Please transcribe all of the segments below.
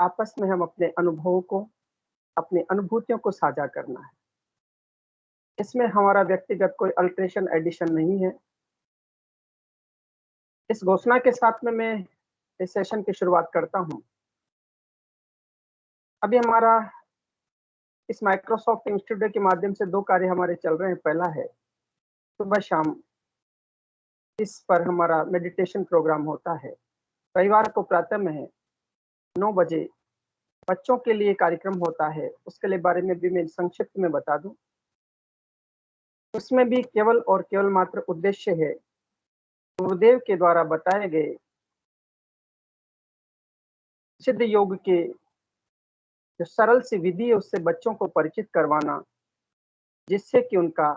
आपस में हम अपने अनुभवों को, अपनी अनुभूतियों को साझा करना है। इसमें हमारा व्यक्तिगत कोई अल्टरेशन एडिशन नहीं है। इस घोषणा के साथ में मैं इस सेशन की शुरुआत करता हूँ। अभी हमारा इस माइक्रोसॉफ्ट टीम स्टूडियो के माध्यम से 2 कार्य हमारे चल रहे हैं। पहला है सुबह-शाम इस पर हमारा मेडिटेशन प्रोग्राम होता है। रविवार को प्रातः में 9 बजे बच्चों के लिए कार्यक्रम होता है। उसके लिए बारे में भी मैं संक्षिप्त में बता दूँ। उसमें भी केवल और केवल मात्र उद्देश्य है, गुरुदेव के द्वारा बताए गए सिद्ध योग के जो सरल सी विधि है उससे बच्चों को परिचित करवाना, जिससे कि उनका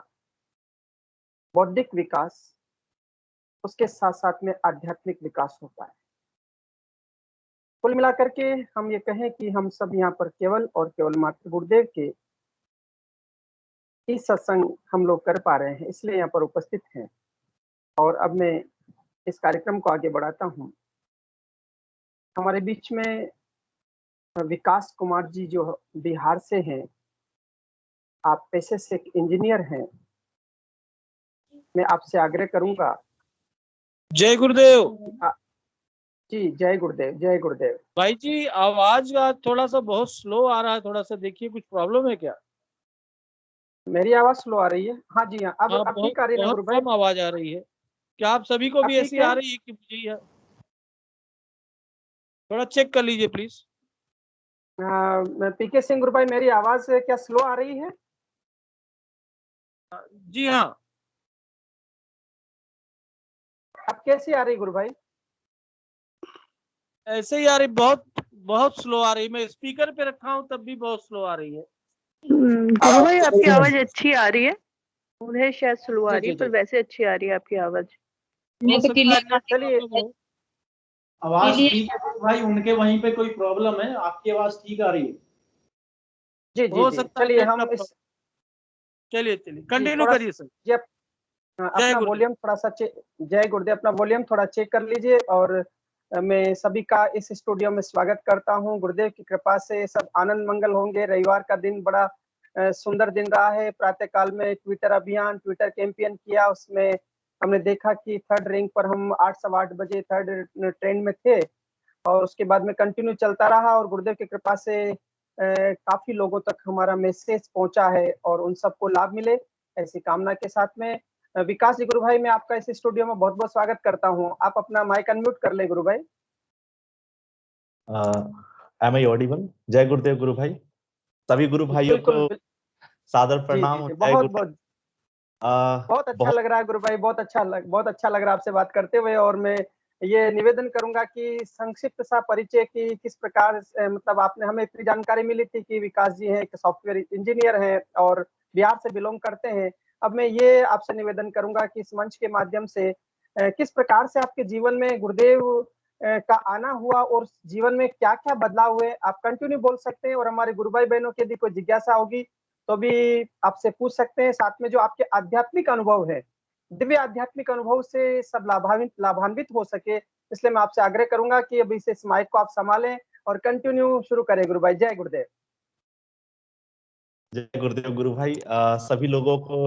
बौद्धिक विकास, उसके साथ-साथ में आध्यात्मिक विकास होता है। कुल मिलाकर के हम ये कहें कि हम सब यहाँ पर केवल और केवल मात्र गुरुदेव के ही सत्संग हम लोग कर पा रहे हैं, इसलिए यहाँ पर उपस्थित हैं। और अब मैं इस कार्यक्रम को आगे बढ़ाता हूँ। हमारे बीच में विकास कुमार जी जो बिहार से हैं, आप पेशे से एक इंजीनियर हैं। मैं आपसे आग्रह करूँगा। जय गुरुदेव। जी, जय गुरुदेव, जय गुरुदेव। भाई जी आवाज का थोड़ा सा बहुत स्लो आ रहा है, थोड़ा सा देखिए, कुछ प्रॉब्लम है क्या? मेरी आवाज स्लो आ रही है? हाँ जी, हाँ। अब ठीक आ रही है ना बहुत गुरु भाई? कम आवाज आ रही है। क्या आप सभी को अब भी ठीक ऐसी है? आ रही है कि मुझे ही है? थोड़ा चेक कर लीजिए प्लीज। पीके सिंह गुरु भाई, मेरी आवाज क्या स्लो आ रही है? जी हाँ। अब कैसी आ रही गुरु भाई? ऐसे ही आ रही, बहुत बहुत स्लो आ रही। मैं स्पीकर पे रखा हूँ तब भी बहुत स्लो आ रही है। गुरु भाई आपकी आवाज अच्छी आ रही है, उन्हें शायद स्लो आ रही है, पर वैसे अच्छी आ रही है आपकी आवाज। चलिए, आवाज ठीक है भाई, उनके वहीं पे कोई प्रॉब्लम है, आपकी आवाज ठीक आ रही है। जी जी जी, चलिए हम इस चलिए कंटिन्यू करिए सर। जी, अपना वॉल्यूम थोड़ा सा जय गुरुदेव, अपना वॉल्यूम थोड़ा चेक कर लीजिए। और मैं सभी का इस स्टूडियो में स्वागत करता हूं। गुरुदेव की कृपा से सब आनंद मंगल होंगे। रविवार का दिन बड़ा सुंदर दिन रहा है। प्रातः काल में ट्विटर अभियान, ट्विटर कैंपेन किया, उसमें हमने देखा कि 3rd रैंक पर हम 8 सवा 8 बजे 3rd ट्रेंड में थे। और उसके बाद में कंटिन्यू चलता रहा और गुरुदेव की कृपा से काफी लोगों तक हमारा मैसेज पहुंचा है और उन सबको लाभ मिले, ऐसी कामना के साथ में। विकास जी गुरु भाई, मैं आपका इस स्टूडियो में बहुत बहुत स्वागत करता हूं। आप अपना माइक अनम्यूट कर लें गुरु भाई। Am I audible? जय गुरुदेव गुरु भाई, सभी गुरु भाइयों को सादर प्रणाम। बहुत अच्छा लग रहा है गुरु भाई, बहुत अच्छा लग रहा है आपसे बात करते हुए। और मैं ये निवेदन करूंगा कि संक्षिप्त सा परिचय की किस प्रकार मतलब आपने हमें इतनी जानकारी मिली थी कि विकास जी हैं, एक सॉफ्टवेयर इंजीनियर हैं और बिहार से बिलोंग करते हैं। अब मैं ये आपसे निवेदन करूंगा कि इस मंच के माध्यम से किस प्रकार से आपके जीवन में गुरुदेव का आना हुआ और जीवन में क्या-क्या बदलाव हुए, आप कंटिन्यू बोल सकते हैं। और हमारे गुरु भाई बहनों की यदि कोई जिज्ञासा होगी तो भी आपसे पूछ सकते हैं। साथ में जो आपके आध्यात्मिक अनुभव है, दिव्य आध्यात्मिक अनुभव से सब लाभान्वित हो सके, इसलिए मैं आपसे आग्रह करूंगा कि अभी से इस माइक को आप संभालें और कंटिन्यू शुरू करें गुरु भाई। जय गुरुदेव। जय गुरुदेव गुरु भाई, सभी लोगों को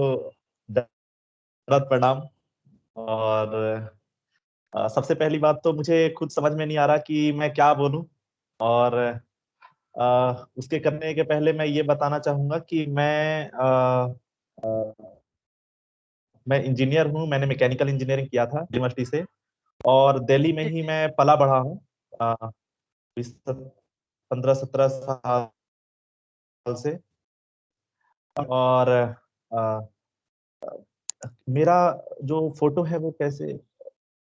दंडवत प्रणाम। और सबसे पहली बात तो मुझे खुद समझ में नहीं आ रहा कि मैं क्या बोलूं। और उसके करने के पहले मैं ये बताना चाहूंगा कि मैं इंजीनियर हूं। मैंने मैकेनिकल इंजीनियरिंग किया था यूनिवर्सिटी से, और दिल्ली में ही मैं पला बढ़ा हूँ 15-17 साल से। और मेरा जो फोटो है वो कैसे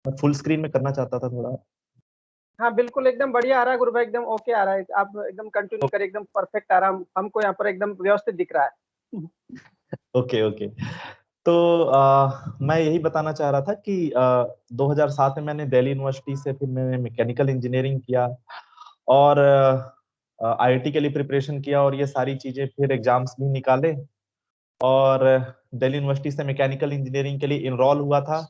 फुल स्क्रीन में करना चाहता था थोड़ा। हाँ बिल्कुल, एकदम बढ़िया आ रहा है गुरु भाई, एकदम ओके आ रहा है। आप एकदम कंटिन्यू करें, एकदम परफेक्ट आ रहा है। हमको यहाँ पर एकदम व्यवस्थित दिख रहा है। ओके। तो मैं यही बताना चाह रहा था कि 2007 में मैंने दिल्ली यूनिवर्सिटी से फिर मैंने मैकेनिकल इंजीनियरिंग किया और आईआईटी के लिए प्रिपरेशन किया, और ये सारी चीजें फिर एग्जाम्स भी निकाले और दिल्ली यूनिवर्सिटी से मैकेनिकल इंजीनियरिंग के लिए इनरोल हुआ था।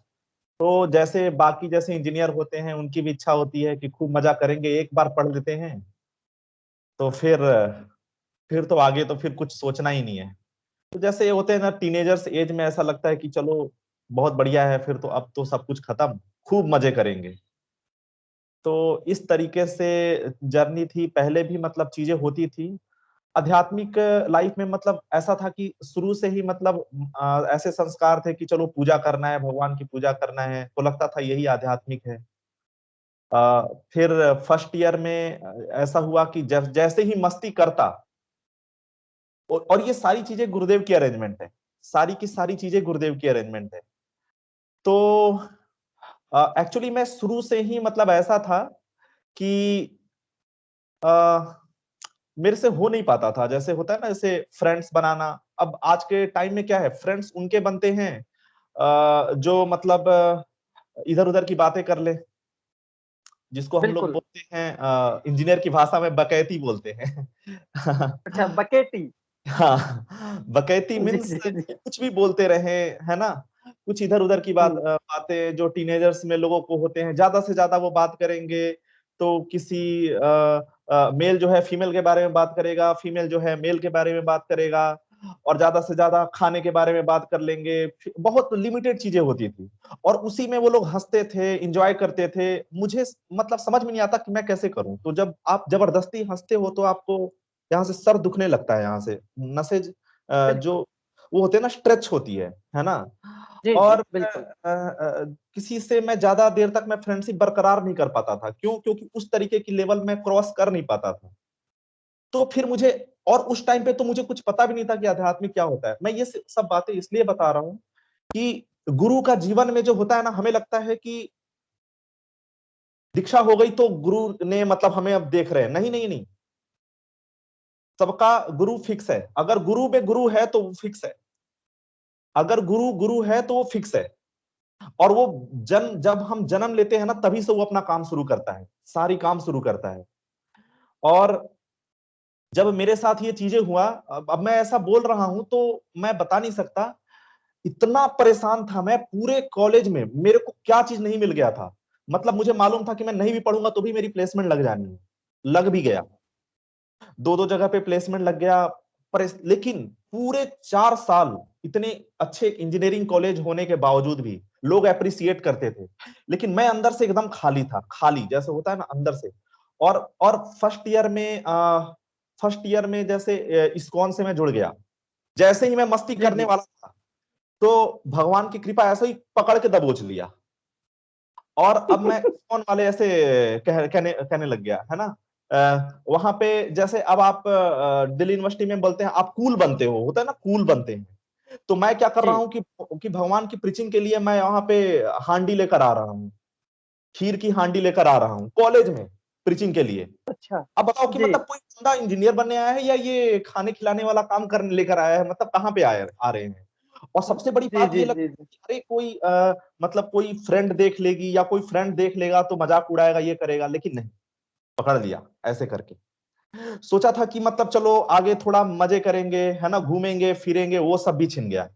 तो जैसे बाकी जैसे इंजीनियर होते हैं, उनकी भी इच्छा होती है कि खूब मजा करेंगे, एक बार पढ़ लेते हैं तो फिर तो आगे तो फिर कुछ सोचना ही नहीं है। तो जैसे ये होते हैं ना टीनेजर्स एज में, ऐसा लगता है कि चलो बहुत बढ़िया है, फिर तो अब तो सब कुछ खत्म, खूब मजे करेंगे। तो इस तरीके से जर्नी थी। पहले भी मतलब चीजें होती थी आध्यात्मिक लाइफ में, मतलब ऐसा था कि शुरू से ही मतलब ऐसे संस्कार थे कि चलो पूजा करना है, भगवान की पूजा करना है, तो लगता था यही आध्यात्मिक है। फिर फर्स्ट ईयर में ऐसा हुआ कि जैसे ही मस्ती करता, और ये सारी चीजें गुरुदेव की अरेंजमेंट है, सारी की सारी चीजें गुरुदेव की अरेंजमेंट है। तो एक्चुअली मैं शुरू से ही मतलब ऐसा था कि मेरे से हो नहीं पाता था, जैसे होता है ना जैसे फ्रेंड्स बनाना। अब आज के टाइम में क्या है, फ्रेंड्स उनके बनते हैं जो मतलब इधर उधर की बातें कर ले, जिसको हम लोग बिल्कुल। बोलते हैं इंजीनियर की भाषा में बकैती बोलते हैं। अच्छा, बकेटी। हाँ, बकैती जी मीन्स जी जी। कुछ भी बोलते रहे, है ना। कुछ इधर उधर की हम्म। बातें जो टीनेजर्स में लोगों को होते हैं, ज्यादा से ज्यादा वो बात करेंगे। तो किसी मेल जो है फीमेल के बारे में बात करेगा, फीमेल जो है मेल के बारे में बात करेगा, और ज्यादा से ज्यादा खाने के बारे में बात कर लेंगे। बहुत लिमिटेड चीजें होती थी, और उसी में वो लोग हंसते थे, एंजॉय करते थे। मुझे मतलब समझ में नहीं आता कि मैं कैसे करूं। तो जब आप जबरदस्ती हंसते हो तो आपको यहाँ से सर दुखने लगता है, यहाँ से नसें जो बिल्कुल। वो होते हैं ना, स्ट्रेच होती है ना। जी जी और बिल्कुल। किसी से मैं ज्यादा देर तक मैं फ्रेंडशिप बरकरार नहीं कर पाता था। क्यों? क्योंकि उस तरीके की लेवल में क्रॉस कर नहीं पाता था। तो फिर मुझे, और उस टाइम पे तो मुझे कुछ पता भी नहीं था कि आध्यात्मिक क्या होता है। मैं ये सब बातें इसलिए बता रहा हूँ कि गुरु का जीवन में जो होता है ना, हमें लगता है कि दीक्षा हो गई तो गुरु ने मतलब हमें अब देख रहे हैं। नहीं नहीं नहीं, सबका गुरु फिक्स है। अगर गुरु में गुरु है तो वो फिक्स है, अगर गुरु गुरु है तो वो फिक्स है। और वो जब हम जन्म लेते हैं ना, तभी से वो अपना काम शुरू करता है, सारी काम शुरू करता है। और जब मेरे साथ ये चीजें हुआ, अब मैं ऐसा बोल रहा हूं तो मैं बता नहीं सकता, इतना परेशान था मैं पूरे कॉलेज में, मेरे को क्या चीज नहीं मिल गया था। मतलब मुझे मालूम था कि मैं नहीं भी पढ़ूंगा तो भी मेरी प्लेसमेंट लग जानी है, लग भी गया। दो दो जगह पे प्लेसमेंट लग गया। पर लेकिन पूरे 4 साल इतने अच्छे इंजीनियरिंग कॉलेज होने के बावजूद भी लोग अप्रिसिएट करते थे, लेकिन मैं अंदर से एकदम खाली था, खाली जैसे होता है ना अंदर से। और फर्स्ट ईयर में जैसे इस्कॉन से मैं जुड़ गया। जैसे ही मैं मस्ती जी करने जी। वाला था, तो भगवान की कृपा ऐसे ही पकड़ के दबोच लिया। और अब मैं इस्कॉन वाले ऐसे कहने कहने लग गया, है ना। वहां पे जैसे अब आप दिल्ली यूनिवर्सिटी में बोलते हैं आप कूल बनते हो, होता है ना, कूल बनते हैं। तो मैं क्या कर रहा जी। हूँ कि भगवान की प्रीचिंग के लिए मैं वहां पे हांडी लेकर आ रहा हूँ, खीर की हांडी लेकर आ रहा हूँ कॉलेज में प्रीचिंग के लिए। अच्छा। अब बताओ कि जी। मतलब कोई बंदा इंजीनियर बनने आया है या ये खाने खिलाने वाला काम करने लेकर आया है, मतलब कहाँ पे आ रहे हैं। और सबसे बड़ी जी बात जी ये लगती जी है जी। कि अरे कोई मतलब कोई फ्रेंड देख लेगी या कोई फ्रेंड देख लेगा तो मजाक उड़ाएगा, ये करेगा, लेकिन नहीं, पकड़ लिया ऐसे करके। सोचा था कि मतलब चलो आगे थोड़ा मजे करेंगे, है ना, घूमेंगे फिरेंगे, वो सब भी छिन गया।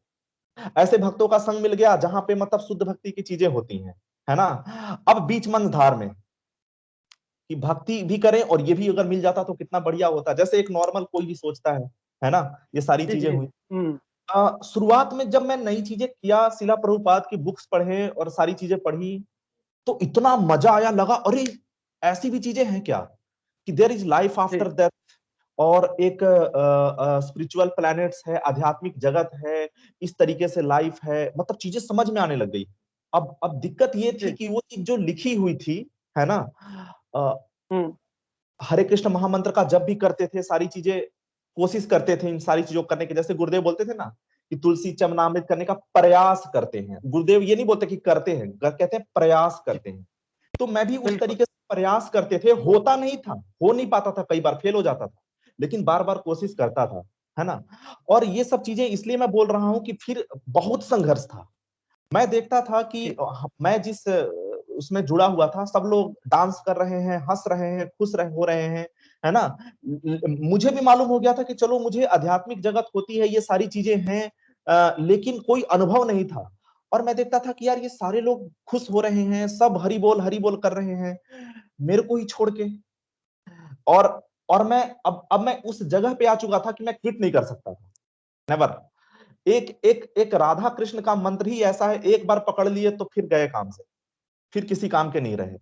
ऐसे भक्तों का संग मिल गया जहां पे मतलब शुद्ध भक्ति की चीजें होती हैं, है ना। अब बीच मंझधार में कि भक्ति भी करें और ये भी अगर मिल जाता तो कितना बढ़िया होता, जैसे एक नॉर्मल कोई भी सोचता है ना। ये सारी जी चीजें जी। हुई। हम्म। शुरुआत में जब मैं नई चीजें किया, शिला प्रभुपाद की बुक्स पढ़े और सारी चीजें पढ़ी, तो इतना मजा आया, लगा अरे ऐसी भी चीजें हैं क्या, कि देयर इज लाइफ जी। आफ्टर डेथ, और एक स्पिरिचुअल प्लैनेट्स है, आध्यात्मिक जगत है, इस तरीके से लाइफ है, मतलब चीजें समझ में आने लग गई। अब दिक्कत ये थी जी। कि वो चीज जो लिखी हुई थी, है ना, अ, हम्म। हरे कृष्ण महामंत्र का जब भी करते थे, सारी चीजें कोशिश करते थे इन सारी चीजों को करने की, जैसे गुरुदेव बोलते थे ना कि तुलसी चरणामृत करने का प्रयास करते हैं। गुरुदेव ये नहीं बोलते कि करते हैं, कहते हैं प्रयास जी। करते हैं। तो मैं भी उस बिल्कुल। तरीके से प्रयास करते थे, होता नहीं था, हो नहीं पाता था, कई बार फेल हो जाता था, लेकिन बार बार कोशिश करता था, है ना। और ये सब चीजें इसलिए मैं बोल रहा हूं कि फिर बहुत संघर्ष था। मैं देखता था कि जी मैं जिस उसमें जुड़ा हुआ था, सब लोग डांस कर रहे हैं, हंस रहे हैं, खुश हो रहे हैं, है ना। मुझे भी मालूम हो गया था कि चलो मुझे आध्यात्मिक जगत होती है, ये सारी चीजें हैं, लेकिन कोई अनुभव नहीं था। और मैं देखता था कि यार ये सारे लोग खुश हो रहे हैं, सब हरि बोल कर रहे हैं, मेरे को ही छोड़ के। और और मैं अब मैं उस जगह पे आ चुका था कि मैं क्विट नहीं कर सकता था, नेवर। एक एक एक राधा कृष्ण का मंत्र ही ऐसा है, एक बार पकड़ लिए तो फिर गए काम से, फिर किसी काम के नहीं रहे।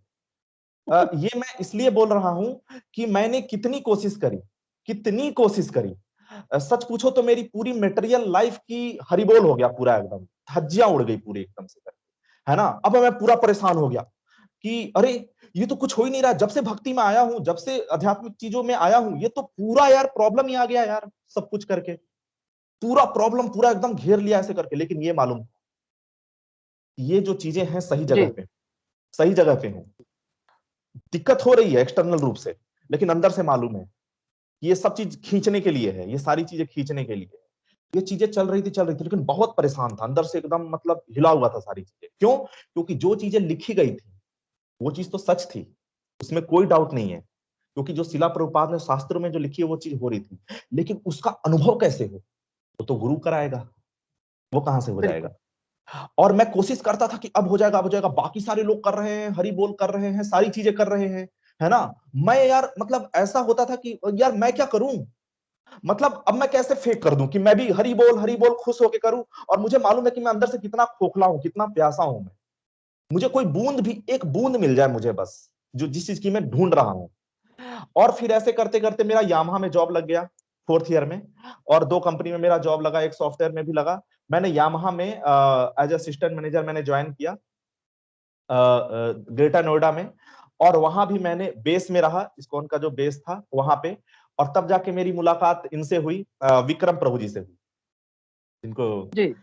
ये मैं इसलिए बोल रहा हूं कि मैंने कितनी कोशिश करी, कितनी कोशिश करी। सच पूछो तो मेरी पूरी मटेरियल लाइफ की हरिबोल हो गया पूरा, एकदम धज्जियां उड़ गई पूरी एकदम से करके, है ना। अब मैं पूरा परेशान हो गया कि अरे ये तो कुछ हो ही नहीं रहा, जब से भक्ति में आया हूं, जब से आध्यात्मिक चीजों में आया हूं, ये तो पूरा यार प्रॉब्लम ही आ गया यार, सब कुछ करके पूरा प्रॉब्लम पूरा एकदम घेर लिया ऐसे करके। लेकिन ये मालूम, ये जो चीजें हैं सही जगह पे, सही जगह पे हूं। दिक्कत हो रही है एक्सटर्नल रूप से, लेकिन अंदर से मालूम है कि ये सब चीज खींचने के लिए है, ये सारी चीजें खींचने के लिए। ये चीजें चल रही थी, लेकिन बहुत परेशान था अंदर से एकदम, मतलब हिला हुआ था सारी चीजें। क्यों? क्योंकि जो चीजें लिखी गई थी वो चीज तो सच थी, उसमें कोई डाउट नहीं है, क्योंकि जो शिला प्रभुपाद ने शास्त्रों में जो लिखी है वो चीज हो रही थी। लेकिन उसका अनुभव कैसे हो, वो तो गुरु कराएगा, वो कहां से हो जाएगा। और मैं कोशिश करता था कि अब हो जाएगा, अब हो जाएगा, बाकी सारे लोग कर रहे हैं, हरि बोल कर रहे हैं, सारी चीजें कर रहे हैं, है ना। मैं यार मतलब ऐसा होता था कि यार मैं क्या करूं, मतलब अब मैं कैसे फेक कर दूं कि मैं भी हरि बोल खुश होके करूं। और मुझे मालूम है कि मैं अंदर से कितना खोखला हूं, कितना प्यासा हूं मैं। मुझे कोई बूंद भी, एक बूंद मिल जाए मुझे बस, जो जिस चीज की मैं ढूंढ रहा हूं। और फिर ऐसे करते करते मेरा यामाहा में जॉब लग गया 4th ईयर में, और 2 कंपनी में मेरा जॉब लगा, एक सॉफ्टवेयर में भी लगा। मैंने यामाहा में एज असिस्टेंट मैनेजर मैंने ज्वाइन किया ग्रेटर नोएडा में। और वहां भी मैंने बेस में रहा, इस्कॉन का जो बेस था वहां पे। और तब जाके मेरी मुलाकात इनसे हुई, विक्रम प्रभु जी से हुई, जिनको जी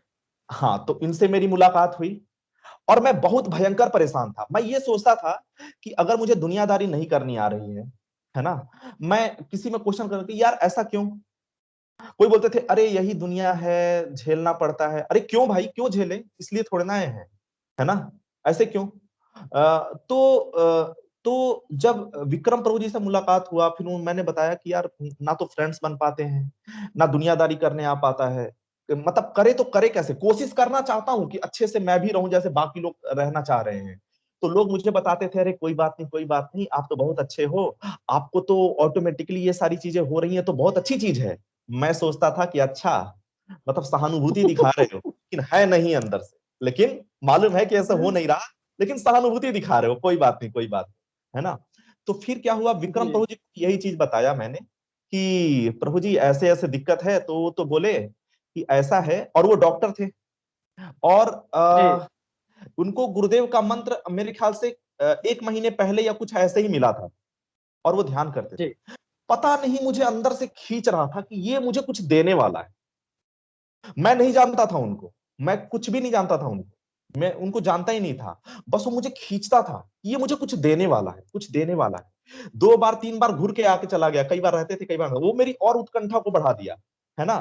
हाँ, तो इनसे मेरी मुलाकात हुई। और मैं बहुत भयंकर परेशान था। मैं ये सोचता था कि अगर मुझे दुनियादारी नहीं करनी आ रही है ना, मैं किसी में क्वेश्चन करता कि यार ऐसा क्यों। कोई बोलते थे अरे यही दुनिया है, झेलना पड़ता है। अरे क्यों भाई, क्यों झेले, इसलिए थोड़े ना आए हैं, है ना, ऐसे क्यों। तो जब विक्रम प्रभु जी से मुलाकात हुआ, फिर मैंने बताया कि यार ना तो फ्रेंड्स बन पाते हैं, ना दुनियादारी करने आ पाता है, मतलब करे तो करे कैसे। कोशिश करना चाहता हूँ कि अच्छे से मैं भी रहूं जैसे बाकी लोग रहना चाह रहे हैं। तो लोग मुझे बताते थे अरे कोई बात नहीं, कोई बात नहीं, आप तो बहुत अच्छे हो, आपको तो ऑटोमेटिकली ये सारी चीजें हो रही हैं, तो बहुत अच्छी चीज है। मैं सोचता था कि अच्छा, मतलब सहानुभूति दिखा रहे हो, लेकिन है नहीं अंदर से। लेकिन मालूम है कि ऐसा हो नहीं रहा, लेकिन सहानुभूति दिखा रहे हो, कोई बात नहीं, कोई बात नहीं, है ना। तो फिर क्या हुआ, विक्रम जी प्रभु जी को यही चीज बताया मैंने कि प्रभु जी ऐसे ऐसे दिक्कत है। तो वो तो बोले कि ऐसा है, और वो डॉक्टर थे। और जी उनको गुरुदेव का मंत्र मेरे ख्याल से 1 महीने पहले या कुछ ऐसे ही मिला था, और वो ध्यान करते थे। जी पता नहीं मुझे अंदर से खींच रहा था कि ये मुझे कुछ देने वाला है। मैं नहीं जानता था उनको, मैं कुछ भी नहीं जानता था उनको, मैं उनको जानता ही नहीं था। बस वो मुझे खींचता था, ये मुझे कुछ देने वाला है, कुछ देने वाला है। 2 बार 3 बार घूर के आके चला गया, कई बार रहते थे, कई बार वो मेरी और उत्कंठा को बढ़ा दिया, है ना।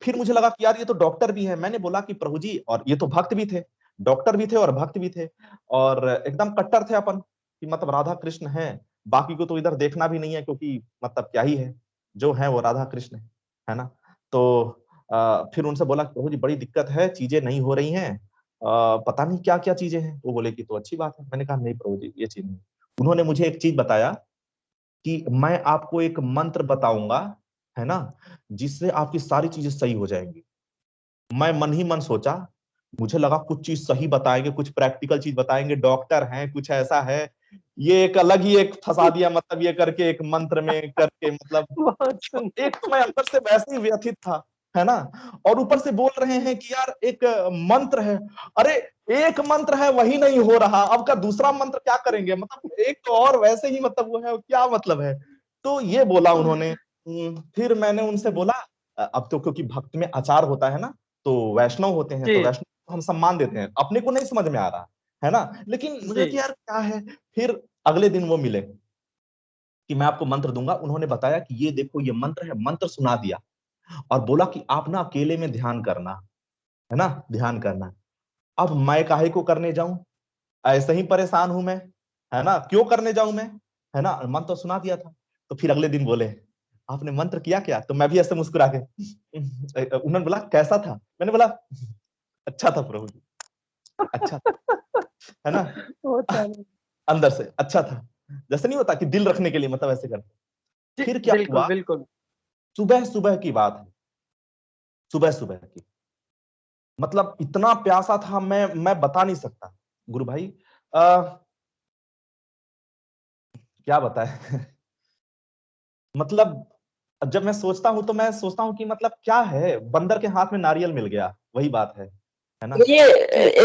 फिर मुझे लगा कि यार ये तो डॉक्टर भी है। मैंने बोला कि प्रभु जी, और ये तो भक्त भी थे, डॉक्टर भी थे और भक्त भी थे, और एकदम कट्टर थे अपन, कि मतलब राधा कृष्ण है, बाकी को तो इधर देखना भी नहीं है, क्योंकि मतलब क्या ही है, जो है वो राधा कृष्ण है ना। तो फिर उनसे बोला प्रभु जी बड़ी दिक्कत है, चीजें नहीं हो रही हैं, पता नहीं क्या क्या चीजें हैं। वो बोले कि तो अच्छी बात है। मैंने कहा नहीं प्रभु जी, ये चीज नहीं। उन्होंने मुझे एक चीज बताया कि मैं आपको एक मंत्र बताऊंगा, है ना, जिससे आपकी सारी चीजें सही हो जाएंगी। मैं मन ही मन सोचा, मुझे लगा कुछ चीज सही बताएंगे, कुछ प्रैक्टिकल चीज बताएंगे, डॉक्टर हैं, कुछ ऐसा है। ये एक अलग ही एक फंसा दिया, मतलब ये करके एक मंत्र में करके, मतलब बहुत सुंदर। एक तो मैं अंदर से वैसे ही व्यथित था, है ना। और ऊपर से बोल रहे हैं कि यार एक मंत्र है। अरे एक मंत्र है, वही नहीं हो रहा, अब का दूसरा मंत्र क्या करेंगे, मतलब एक तो और वैसे ही, मतलब वो है, क्या मतलब है। तो ये बोला उन्होंने। फिर मैंने उनसे बोला अब तो क्योंकि भक्त में आचार होता है ना, तो वैष्णव होते हैं, तो जी वैष्णव को हम सम्मान देते हैं, अपने को नहीं समझ में आ रहा, है ना। लेकिन मुझे कि जी यार क्या है। फिर अगले दिन वो मिले कि मैं आपको मंत्र दूंगा। उन्होंने बताया कि ये देखो ये मंत्र है, मंत्र सुना दिया, और बोला कि आप ना अकेले में ध्यान करना, है ना, ध्यान करना। अब मैं काहे को करने जाऊं, ऐसे ही परेशान हूं मैं, है ना, क्यों करने जाऊं मैं, है ना, मंत्र तो सुना दिया था। तो फिर अगले दिन बोले आपने मंत्र किया क्या, तो मैं भी ऐसे मुस्कुरा के उन्होंने बोला कैसा था, मैंने बोला अच्छा था प्रभु जी, अच्छा था, है ना, होता नहीं। अंदर से अच्छा था, जैसे नहीं होता कि दिल रखने के लिए, मतलब ऐसे करते। फिर क्या बिल्कुल हुआ, बिल्कुल। सुबह सुबह की बात है, सुबह सुबह की, मतलब इतना प्यासा था, मैं बता नहीं सकता गुरु भाई। क्या बताए मतलब जब मैं सोचता हूं तो मैं सोचता हूं कि मतलब क्या है, बंदर के हाथ में नारियल मिल गया, वही बात है ना। ये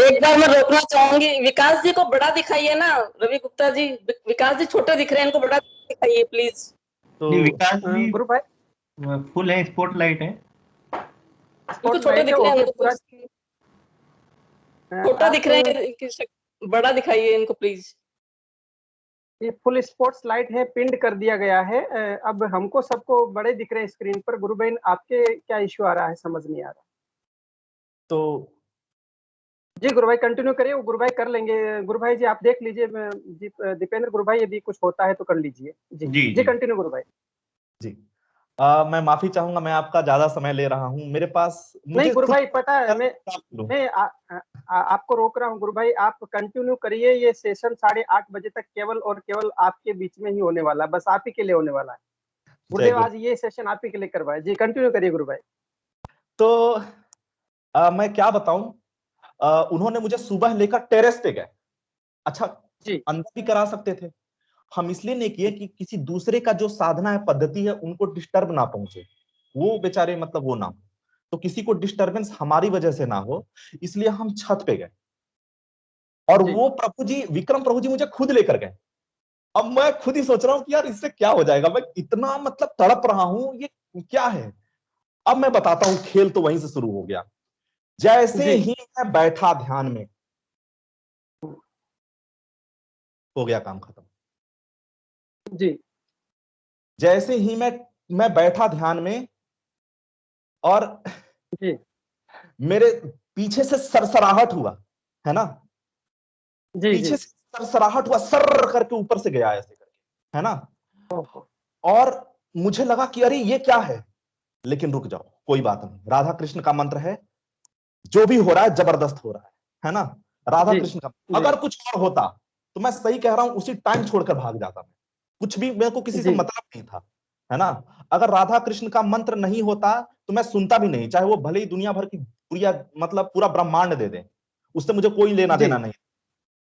एक बार मैं रोकना चाहूंगी, विकास जी को बड़ा दिखाइए ना, रवि गुप्ता जी, विकास जी छोटे दिख रहे हैं, इनको बड़ा दिखाइए प्लीज। तो नहीं, विकास जी गुरु भाई फुल है, स्पॉटलाइट है। इनको छोटे स्पॉटलाइट दिख है, रहे हैं, ओके उनको पूरा। छोटा आप दिख रहे हैं, बड़ा दिखाइए इनको प्लीज। ये फुल स्पॉट्स लाइट है, पिंड कर दिया गया है। अब हमको सबको बड़े दिख रहे हैं स्क्रीन पर। गुरु बहन आपके क्या इश्यू आ रहा है, समझ नहीं आ रहा। तो जी गुरु भाई कंटिन्यू करिए, वो गुरु भाई कर लेंगे। गुरु भाई जी आप देख लीजिए, जी दीपेंद्र गुरु भाई यदि कुछ होता है तो कर लीजिए। जी जी, जी जी। कंटिन्यू गुरु भाई। जी मैं माफी चाहूंगा, मैं आपका ज्यादा समय ले रहा हूं, मेरे पास नहीं मुझे गुरु खुद भाई पता है, लूं। मैं आपको रोक रहा हूँ गुरु भाई, आप कंटिन्यू करिए। ये सेशन 8:30 बजे तक केवल और केवल आपके बीच में ही होने वाला है, बस आप ही के लिए होने वाला है। जय गुरुदेव गुरु। आज ये सेशन आप ही के लिए करवाए। जी कंटिन्यू करिए गुरु भाई। तो मैं क्या बताऊं, उन्होंने मुझे सुबह लेकर टेरेस पे गए। अच्छा, जी अंदर भी करा सकते थे, हम इसलिए नहीं किए कि किसी दूसरे का जो साधना है, पद्धति है, उनको डिस्टर्ब ना पहुंचे, वो बेचारे मतलब वो ना हो, तो किसी को डिस्टरबेंस हमारी वजह से ना हो, इसलिए हम छत पे गए। और जी वो प्रभु जी, विक्रम प्रभु जी मुझे खुद लेकर गए। अब मैं खुद ही सोच रहा हूँ कि यार इससे क्या हो जाएगा, मैं इतना मतलब तड़प रहा हूं, ये क्या है। अब मैं बताता हूँ, खेल तो वहीं से शुरू हो गया। जैसे जी ही मैं बैठा ध्यान में, हो गया काम खत्म। जी जैसे ही मैं बैठा ध्यान में, और जी मेरे पीछे से सरसराहट हुआ, है ना, जी जी। पीछे से सरसराहट हुआ, सर करके ऊपर से गया ऐसे करके, है ना। ओहो, और मुझे लगा कि अरे ये क्या है, लेकिन रुक जाओ, कोई बात नहीं, राधा कृष्ण का मंत्र है, जो भी हो रहा है जबरदस्त हो रहा है ना। राधा जी कृष्ण का, जी अगर कुछ और होता तो मैं सही कह रहा हूं, उसी टाइम छोड़कर भाग जाता मैं, कुछ भी मेरे को किसी से जी मतलब नहीं था, है ना। अगर राधा कृष्ण का मंत्र नहीं होता तो मैं सुनता भी नहीं, चाहे वो भले ही दुनिया भर की पूरी मतलब पूरा ब्रह्मांड दे दे, उससे मुझे कोई लेना जी देना नहीं,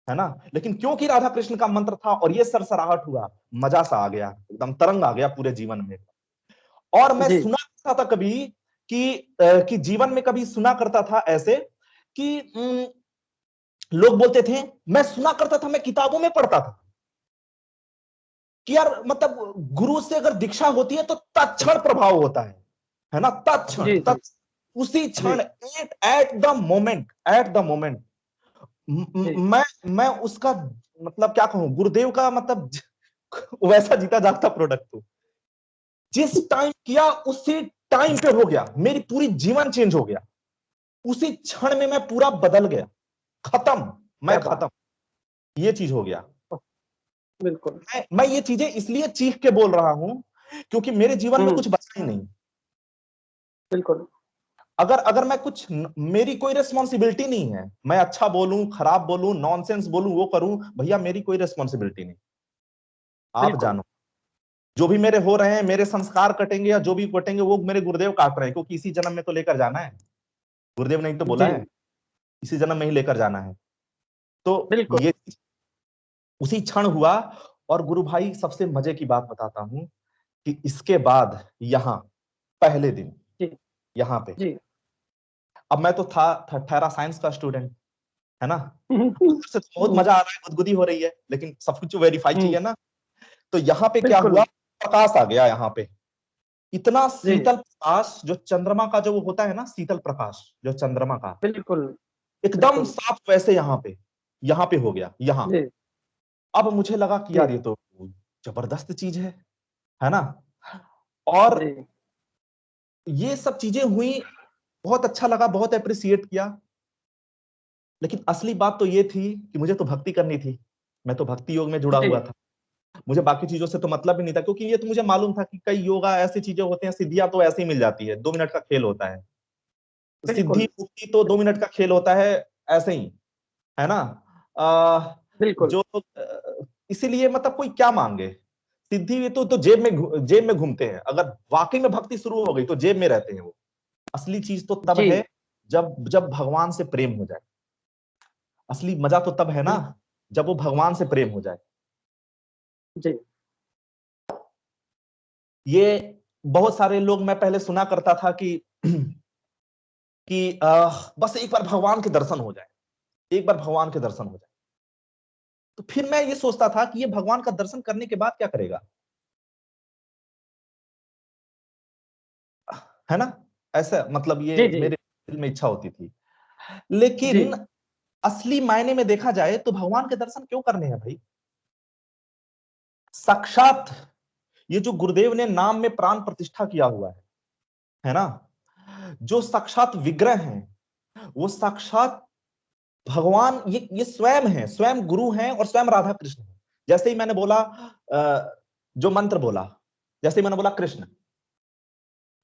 है ना। लेकिन क्योंकि राधा कृष्ण का मंत्र था और ये सरसराहट हुआ, मजा सा आ गया, एकदम तरंग आ गया पूरे जीवन में। और मैं जी सुना करता था कभी कि जीवन में कभी सुना करता था ऐसे कि लोग बोलते थे, मैं सुना करता था, मैं किताबों में पढ़ता था कि यार मतलब गुरु से अगर दीक्षा होती है तो तत्क्षण प्रभाव होता है ना, तत्क्षण, जी जी उसी जी क्षण, at the moment, at the moment. जी मैं उसका मतलब क्या कहूं, गुरुदेव का मतलब वैसा जीता जागता प्रोडक्ट हूं। जिस टाइम किया उसी टाइम पे हो गया, मेरी पूरी जीवन चेंज हो गया, उसी क्षण में मैं पूरा बदल गया, खत्म, क्या मैं बात। खत्म, ये चीज हो गया। बिल्कुल। मैं ये चीजें इसलिए चीख के बोल रहा हूं क्योंकि मेरे जीवन में कुछ बचा ही नहीं। बिल्कुल अगर अगर मैं कुछ मेरी कोई रिस्पॉन्सिबिलिटी नहीं है, मैं अच्छा बोलूं, खराब बोलूं, नॉनसेंस बोलूं, वो करूं, भैया मेरी कोई रिस्पॉन्सिबिलिटी नहीं, आप बिल्कुल। जानो। जो भी मेरे हो रहे हैं, मेरे संस्कार कटेंगे या जो भी कटेंगे, वो मेरे गुरुदेव काट रहे हैं, क्योंकि इसी जन्म में तो लेकर जाना है, गुरुदेव ने तो बोला जी है, इसी जन्म में ही लेकर जाना है। तो बिल्कुल। ये उसी क्षण हुआ। और गुरु भाई सबसे मजे की बात बताता हूं कि इसके बाद यहाँ पहले दिन जी यहाँ पे, जी अब मैं तो था ठहरा साइंस का स्टूडेंट, है ना, से तो बहुत मजा आ रहा है, गुदगुदी हो रही है, लेकिन सब कुछ वेरीफाई चाहिए ना। तो यहाँ पे क्या बिल्कुल हुआ, प्रकाश आ गया यहाँ पे, इतना जी शीतल प्रकाश, जो चंद्रमा का जो वो होता है ना, शीतल प्रकाश जो चंद्रमा का, बिल्कुल एकदम बिल्कुल साफ वैसे यहाँ पे हो गया यहाँ। जी अब मुझे लगा कि जी यार ये तो जबरदस्त चीज है ना। और जी ये सब चीजें हुई, बहुत अच्छा लगा, बहुत अप्रिसिएट किया। लेकिन असली बात तो ये थी कि मुझे तो भक्ति करनी थी, मैं तो भक्ति योग में जुड़ा जी हुआ था, मुझे बाकी चीजों से तो मतलब ही नहीं था, क्योंकि ये तो मुझे मालूम था कि कई योगा ऐसी चीजें होते हैं, सिद्धियां तो ऐसे ही मिल जाती है, 2 मिनट का खेल होता है, सिद्धि बिल्कुल मुक्ति तो 2 मिनट का खेल होता है, ऐसे ही, है ना। बिल्कुल जो इसीलिए मतलब कोई क्या मांगे, सिद्धि ये तो जेब में घूमते हैं। अगर वाकई में भक्ति शुरू हो गई तो जेब में रहते हैं वो। असली चीज तो तब जी। है जब भगवान से प्रेम हो जाए। असली मजा तो तब है ना जब वो भगवान से प्रेम हो जाए। जी ये बहुत सारे लोग, मैं पहले सुना करता था कि बस एक बार भगवान के दर्शन हो जाए, एक बार भगवान के दर्शन हो जाए। तो फिर मैं ये सोचता था कि ये भगवान का दर्शन करने के बाद क्या करेगा, है ना? ऐसा मतलब ये जी जी मेरे दिल में इच्छा होती थी। जी लेकिन असली मायने में देखा जाए तो भगवान के दर्शन क्यों करने हैं भाई? साक्षात ये जो गुरुदेव ने नाम में प्राण प्रतिष्ठा किया हुआ है ना, जो साक्षात विग्रह हैं, वो साक्षात भगवान, ये स्वयं है, स्वयं गुरु हैं और स्वयं राधा कृष्ण है। जैसे ही मैंने बोला जो मंत्र बोला, जैसे ही मैंने बोला कृष्ण,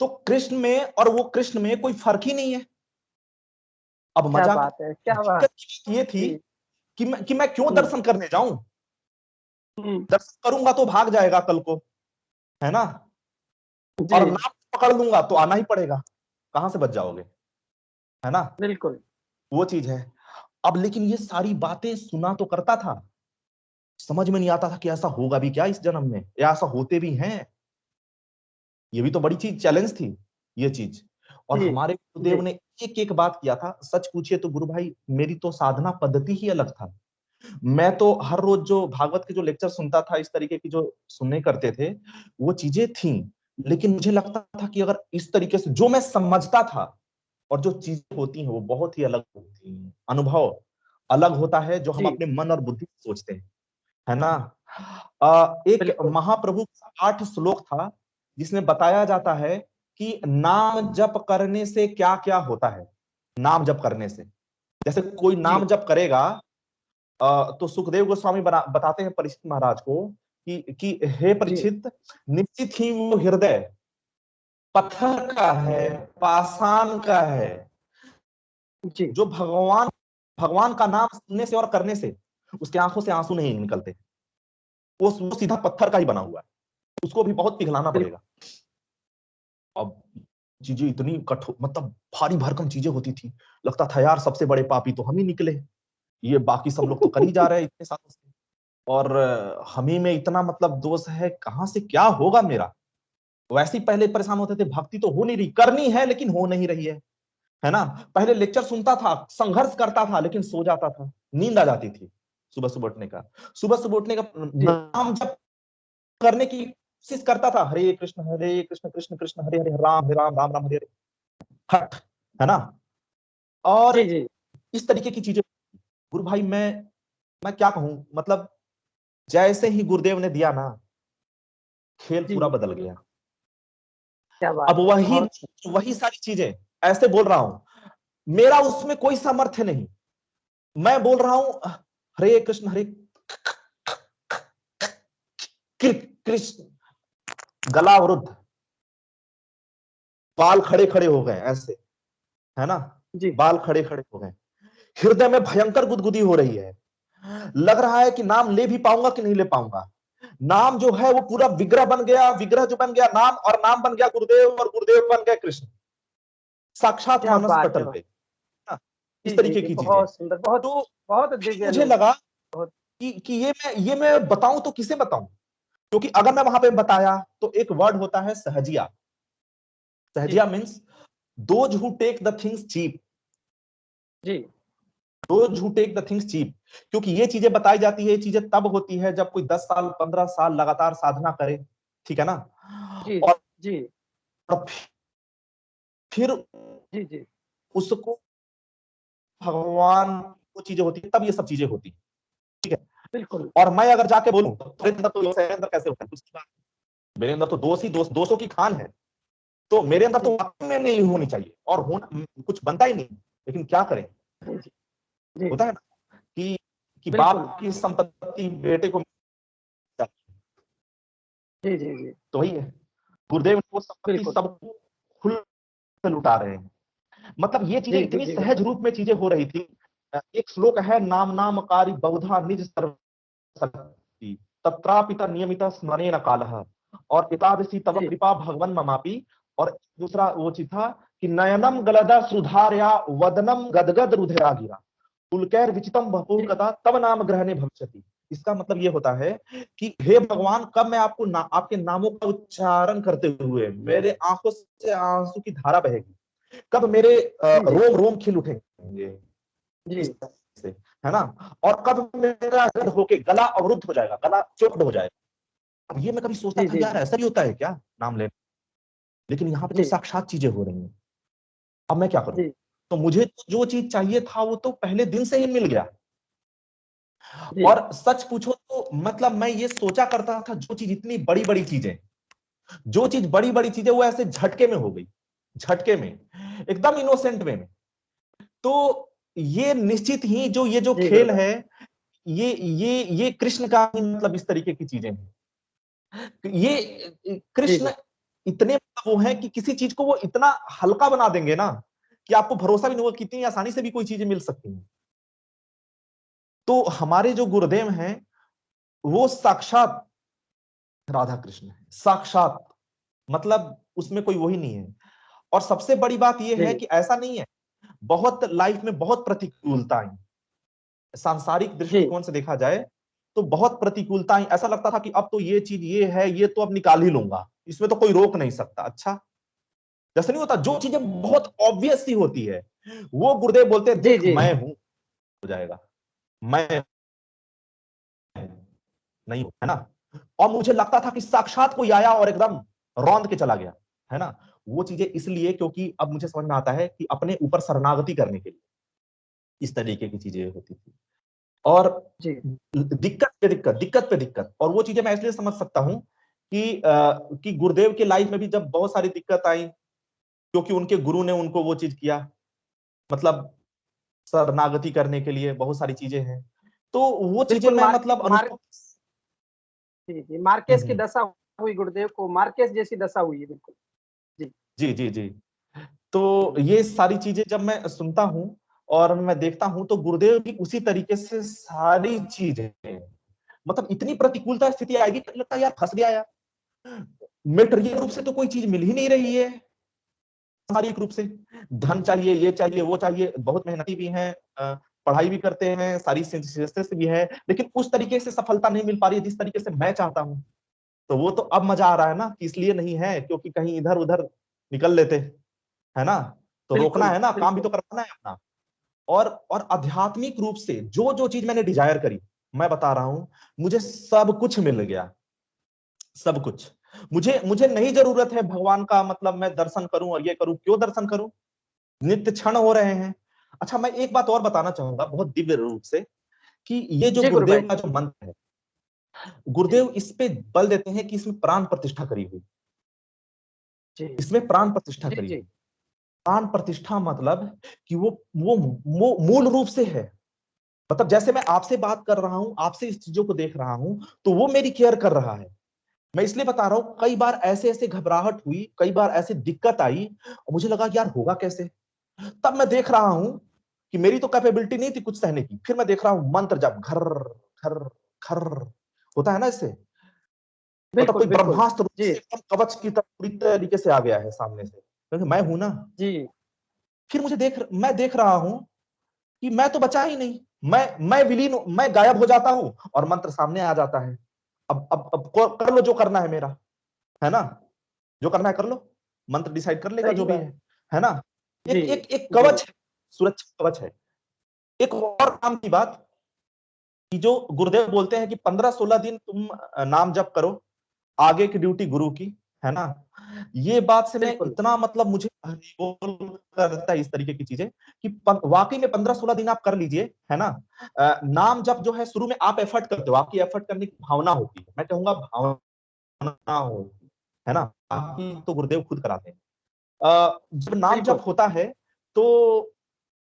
तो कृष्ण में और वो कृष्ण में कोई फर्क ही नहीं है। अब क्या मजाक बात है, क्या बात। दिक्कत की बात ये थी जी। कि मैं क्यों दर्शन करने जाऊं? हम्म, दर्शन करूंगा तो भाग जाएगा कल को, है ना? जी और नाम पकड़ लूंगा तो आना ही पड़ेगा, कहां से बच जाओगे, है ना? बिल्कुल। वो चीज है। अब लेकिन ये सारी बातें सुना तो करता था, समझ में नहीं आता था कि ऐसा होगा भी क्या इस जन्म में, या ऐसा होते भी हैं। ये भी तो बड़ी चीज, चैलेंज थी ये चीज। और जी हमारे जी गुरुदेव ने एक एक बात किया था। सच पूछिए तो गुरु भाई, मेरी तो साधना पद्धति ही अलग था। मैं तो हर रोज जो भागवत के जो लेक्चर सुनता था, इस तरीके की जो सुनने करते थे, वो चीजें थी। लेकिन मुझे लगता था कि अगर इस तरीके से जो मैं समझता था और जो चीजें होती हैं वो बहुत ही अलग होती हैं। अनुभव अलग होता है जो हम जी अपने मन और बुद्धि से सोचते हैं, है ना? एक बिल्कुल। महाप्रभु का 8 श्लोक था जिसमें बताया जाता है कि नाम जप करने से क्या क्या होता है। नाम जप करने से, जैसे कोई जी नाम जप करेगा, तो सुखदेव गोस्वामी बताते हैं परीक्षित महाराज को कि हे जी परीक्षित, निश्चित ही वो हृदय पत्थर का है, पाषाण का है। जी जो भगवान भगवान का नाम सुनने से और करने से उसके आंखों से आंसू नहीं निकलते, वो सीधा पत्थर का ही बना हुआ है, उसको भी बहुत पिघलाना बिल्कुल। पड़ेगा। अब चीजें इतनी कठोर, मतलब भारी भरकम चीजें होती थी। लगता था यार सबसे बड़े पापी तो हम ही निकले, ये बाकी सब लोग तो कर ही जा रहे हैं इतने सालों से, और हम ही में इतना मतलब दोष है, कहां से क्या होगा मेरा। वैसे ही पहले परेशान होते थे, भक्ति तो हो नहीं रही, करनी है लेकिन हो नहीं रही है ना? पहले लेक्चर सुनता था, संघर्ष करता था, लेकिन सो जाता था, नींद आ जाती थी। सुबह सुबह उठने का, सुबह सुबह उठने का जी नाम जब करने की कोशिश करता था, हरे कृष्ण कृष्ण कृष्ण हरे हरे, हरे राम राम राम हरे हरे, हट, है ना? और जी जी इस तरीके की चीजें। गुरु भाई मैं क्या कहूं, मतलब जैसे ही गुरुदेव ने दिया ना, खेल जी पूरा बदल गया। क्या अब बात है, वही बहुत। वही सारी चीजें, ऐसे बोल रहा हूं, मेरा उसमें कोई सामर्थ्य नहीं। मैं बोल रहा हूं हरे कृष्ण हरे कृष्ण, गला अवरुद्ध, बाल खड़े खड़े हो गए ऐसे, है ना? जी बाल खड़े खड़े हो गए, हृदय में भयंकर गुदगुदी हो रही है। लग रहा है कि नाम ले भी पाऊंगा कि नहीं ले पाऊंगा। नाम जो है वो पूरा विग्रह बन गया, विग्रह जो बन गया नाम, और नाम बन गया गुरुदेव, और गुरुदेव बन गया कृष्ण, साक्षात क्या मानस बात है। पटल पे। हाँ, जी इस जी तरीके जी की चीजें। बहुत सुंदर, बहुत तो बहुत फिर दिव्य मुझे अनुभव। लगा बहुत। कि ये मैं बताऊं तो किसे बताऊं, क्योंकि अगर मैं वहां पे बताया तो एक वर्ड होता है सहजिया। जी Sahajiya means those who take the things cheap, जी those who take the things cheap. क्योंकि ये चीजें बताई जाती है, ये चीजें तब होती है जब कोई 10 साल 15 साल लगातार साधना करे, ठीक है ना? जी और जी फिर जी जी उसको भगवान, वो चीजें होती है तब ये सब चीजें होती है, ठीक है? बिल्कुल। और मैं अगर जाके बोलूं तो मेरे अंदर तो मेरे अंदर कैसे होता है, उसकी बात, मेरे अंदर तो दोष ही दोषों की खान है, तो मेरे अंदर तो जी वाकई में नहीं होनी चाहिए, और होना कुछ बनता ही नहीं। लेकिन क्या करें, जी जी जी होता है ना कि बिल्कुल। बाप की संपत्ति बेटे को मिल जाती है। जी जी जी तो वही है, गुरुदेव ने वो संपत्ति बिल्कुल। सबको खुल से लुटा रहे हैं। मतलब ये चीजें जी जी इतनी जी सहज रूप में चीजें हो रही थी। एक श्लोक है, नाम नामकारी बहुधा निज सर्व शक्ति, तत्रापिता नियमित स्मरेण कालः, और एतादृशी तव जी। कृपा भगवन् ममापि, और दूसरा वो चीज था कि नयनम गलदा सुधार्या वदनम गदगद रुधिरा गिरा पुलकैर विचितम भपूर कदा तब नाम ग्रहणे भविष्यति। इसका मतलब ये होता है कि हे भगवान, कब मैं आपके नामों का उच्चारण करते हुए मेरे आंखों से आंसू की धारा बहेगी, कब मेरे रोम रोम खिल उठेंगे जी इस तरह से, है ना, और कब मेरा गद होके गला अवरुद्ध हो जाएगा, गला चोक्ड हो जाएगा। अब ये मैं कभी सोचता जी था जी यार ऐसा भी होता है क्या नाम लेने, लेकिन यहाँ पे तो जी साक्षात चीजें हो रही हैं। अब मैं क्या करूं? जी तो मुझे तो जो चीज चाहिए था वो तो पहले दिन से ही मिल गया। जी और सच पूछो तो मतलब मैं ये सोचा करता था जो चीज इतनी बड़ी बड़ी चीजें, जो चीज बड़ी बड़ी चीजें वो ऐसे झटके में हो गई, झटके में, एकदम इनोसेंट वे में। तो ये निश्चित ही ये जो जी खेल गुरुदेव। है, ये कृष्ण का ही मतलब इस तरीके की चीजें हैं। ये जी कृष्ण इतने वो है कि किसी चीज को वो इतना हल्का बना देंगे ना कि आपको भरोसा भी नहीं होगा कितनी आसानी से भी कोई चीजें मिल सकती हैं। तो हमारे जो गुरुदेव हैं वो साक्षात राधा कृष्ण है, साक्षात, मतलब उसमें कोई वही नहीं है। और सबसे बड़ी बात यह है जी कि ऐसा नहीं है, बहुत लाइफ में बहुत प्रतिकूलताएं, सांसारिक जी दृष्टिकोण से देखा जाए तो बहुत प्रतिकूलताएं, ऐसा लगता था कि अब तो ये चीज ये है, ये तो अब निकाल ही लूंगा, इसमें तो कोई रोक नहीं सकता। अच्छा, जैसे नहीं होता, जो चीजें बहुत ऑब्वियस सी होती है वो गुरुदेव बोलते हैं जी देख जी मैं हूं, हो जाएगा, मैं नहीं हूं, है ना। और मुझे लगता था कि साक्षात कोई आया और एकदम रौंद के चला गया, है ना। वो चीजें इसलिए क्योंकि अब मुझे समझ में आता है कि अपने ऊपर शरणागति करने के लिए इस तरीके की चीजें होती थी। और जी दिक्कत पे दिक्कत, दिक्कत पे दिक्कत, और वो चीजें मैं इसलिए समझ सकता हूं कि गुरुदेव की लाइफ में भी जब बहुत सारी दिक्कत आई क्योंकि उनके गुरु ने उनको वो चीज किया, मतलब शरणागति करने के लिए बहुत सारी चीजें हैं, तो वो चीजें बिल्कुल मैं मतलब अनुभव। जी जी मार्केस की दशा हुई, गुरुदेव को मार्केस जैसी दशा हुई है बिल्कुल। जी जी जी जी। तो ये सारी चीजें जब मैं सुनता हूँ और मैं देखता हूँ तो गुरुदेव भी उसी तरीके से सारी चीजें, मतलब इतनी प्रतिकूलता स्थिति आएगी लगता है यार फंस गया यार, मेटेरियल रूप से तो कोई चीज मिल ही नहीं रही है, शारीरिक रूप से धन चाहिए, ये चाहिए, वो चाहिए, बहुत मेहनती भी हैं, पढ़ाई भी करते हैं, सारी सक्सेस भी है, लेकिन उस तरीके से सफलता नहीं मिल पा रही है जिस तरीके से मैं चाहता हूँ। तो वो तो अब मजा आ रहा है ना कि इसलिए नहीं है क्योंकि कहीं इधर उधर निकल लेते, है ना। तो रोकना बिल्कुल है ना, काम भी बिल्कुल। तो करना है अपना। और आध्यात्मिक रूप से जो जो चीज मैंने डिजायर करी, मैं बता रहा हूं, मुझे सब कुछ मिल गया, सब कुछ। मुझे मुझे नहीं जरूरत है भगवान का, मतलब मैं दर्शन करूं और ये करूं, क्यों दर्शन करूं, नित्य क्षण हो रहे हैं। अच्छा, मैं एक बात और बताना चाहूंगा बहुत दिव्य रूप से कि ये जो जी गुरु गुरुदेव भाई। का जो मंत्र है, जी गुरुदेव इस पे बल देते हैं कि इसमें प्राण प्रतिष्ठा करी हुई, जी इसमें प्राण प्रतिष्ठा जी करी जी हुई। प्राण प्रतिष्ठा मतलब कि वो मूल रूप से है, मतलब जैसे मैं आपसे बात कर रहा हूं, आपसे इस चीजों को देख रहा हूं, तो वो मेरी केयर कर रहा है। मैं इसलिए बता रहा हूं, कई बार ऐसे ऐसे घबराहट हुई, कई बार ऐसे दिक्कत आई और मुझे लगा यार होगा कैसे, तब मैं देख रहा हूं कि मेरी तो कैपेबिलिटी नहीं थी कुछ सहने की, फिर मैं देख रहा हूं मंत्र जब घर घर घर होता है ना, इससे मतलब बिल्कुल कोई बिल्कुल। ब्रह्मास्त्र रूप जी से एकदम कवच की तरह पूरी तरीके से आ गया है सामने से, क्योंकि मैं हूं ना। जी फिर मैं देख रहा हूं कि मैं तो बचा ही नहीं, मैं विलीन, मैं गायब हो जाता हूं और मंत्र सामने आ जाता है। अब कर लो जो करना है मेरा, है ना, जो करना है कर लो, मंत्र डिसाइड कर लेगा सही जो भी बात। है ना। जी एक जी कवच है, सुरक्षा कवच है। एक और काम की बात कि जो गुरुदेव बोलते हैं कि 15-16 दिन तुम नाम जप करो, आगे की ड्यूटी गुरु की, है ना। ये बात से मैं बिल्कुल इतना मतलब मुझे करता है इस तरीके की चीजें कि वाकई में 15-16 दिन आप कर लीजिए, है ना। नाम जप जो है शुरू में आप एफर्ट करते हो, आपकी एफर्ट करने की भावना होती है, मैं कहूंगा भावना होती है ना, बाकी तो गुरुदेव खुद कराते हैं। जब नाम बिल्कुल। जप होता है तो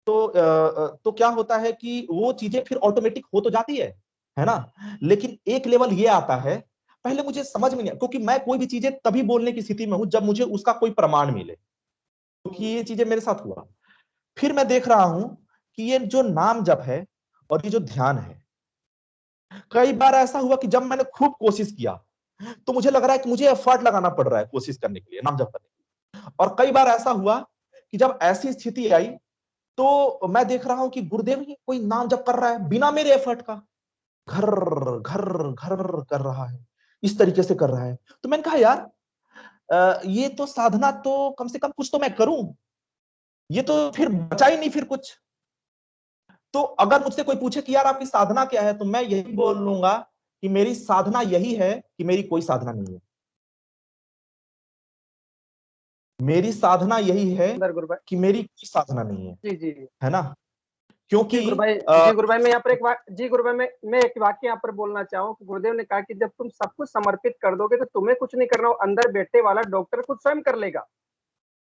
तो क्या होता है कि वो चीजें फिर ऑटोमेटिक हो तो जाती है ना। लेकिन एक लेवल ये आता है, पहले मुझे समझ में नहीं, क्योंकि मैं कोई भी चीजें तभी बोलने की स्थिति में हूं जब मुझे उसका कोई प्रमाण मिले, क्योंकि ये चीजें मेरे साथ हुआ। फिर मैं देख रहा हूं कि ये जो नाम जप है और ये जो ध्यान है, कई बार ऐसा हुआ कि जब मैंने खूब कोशिश किया तो मुझे लग रहा है कि मुझे एफर्ट लगाना पड़ रहा है कोशिश करने के लिए, नाम जप करने के लिए। और कई बार ऐसा हुआ कि जब ऐसी स्थिति आई तो मैं देख रहा हूं कि गुरुदेव ही कोई नाम जप कर रहा है बिना मेरे एफर्ट का, घर घर घर कर रहा है, इस तरीके से कर रहा है। तो मैंने कहा यार ये तो साधना तो कम से कम कुछ तो मैं करूं, ये तो फिर बचा ही नहीं फिर कुछ। तो अगर मुझसे कोई पूछे कि यार आपकी साधना क्या है, तो मैं यही बोल लूंगा कि मेरी साधना यही है कि मेरी कोई साधना नहीं है। मेरी साधना यही है सुंदर गुरु भाई। कि मेरी कोई साधना नहीं है, जी जी है ना? क्योंकि जी गुरु भाई, जी गुरु भाई, मैं यहाँ पर जी गुरु भाई, मैं एक वाक्य यहाँ पर बोलना चाहूँ कि गुरुदेव ने कहा कि जब तुम सब कुछ समर्पित कर दोगे तो तुम्हें कुछ नहीं करना, वो अंदर बैठे वाला डॉक्टर खुद स्वयं कर लेगा।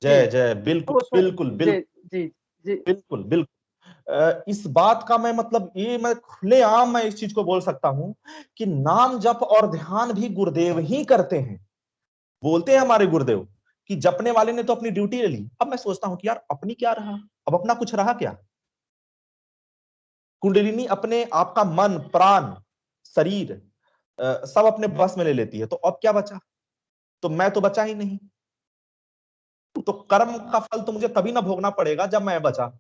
जय जी, जय, तो बिल्कुल उसमें बिल्कुल जी बिल्कुल जी जी बिल्कुल बिल्कुल। इस बात का मैं मतलब ये मैं खुलेआम मैं इस चीज को बोल सकता हूं कि नाम जप और ध्यान भी गुरुदेव ही करते हैं। बोलते हैं हमारे गुरुदेव कि जपने वाले ने तो अपनी ड्यूटी ले ली। अब मैं सोचता हूं कि यार अपनी क्या रहा, अब अपना कुछ रहा क्या? कुंडलिनी अपने आपका मन प्राण शरीर सब अपने बस में ले लेती है, तो अब क्या बचा? तो मैं तो बचा ही नहीं। तो कर्म का फल तो मुझे तभी ना भोगना पड़ेगा जब मैं बचा।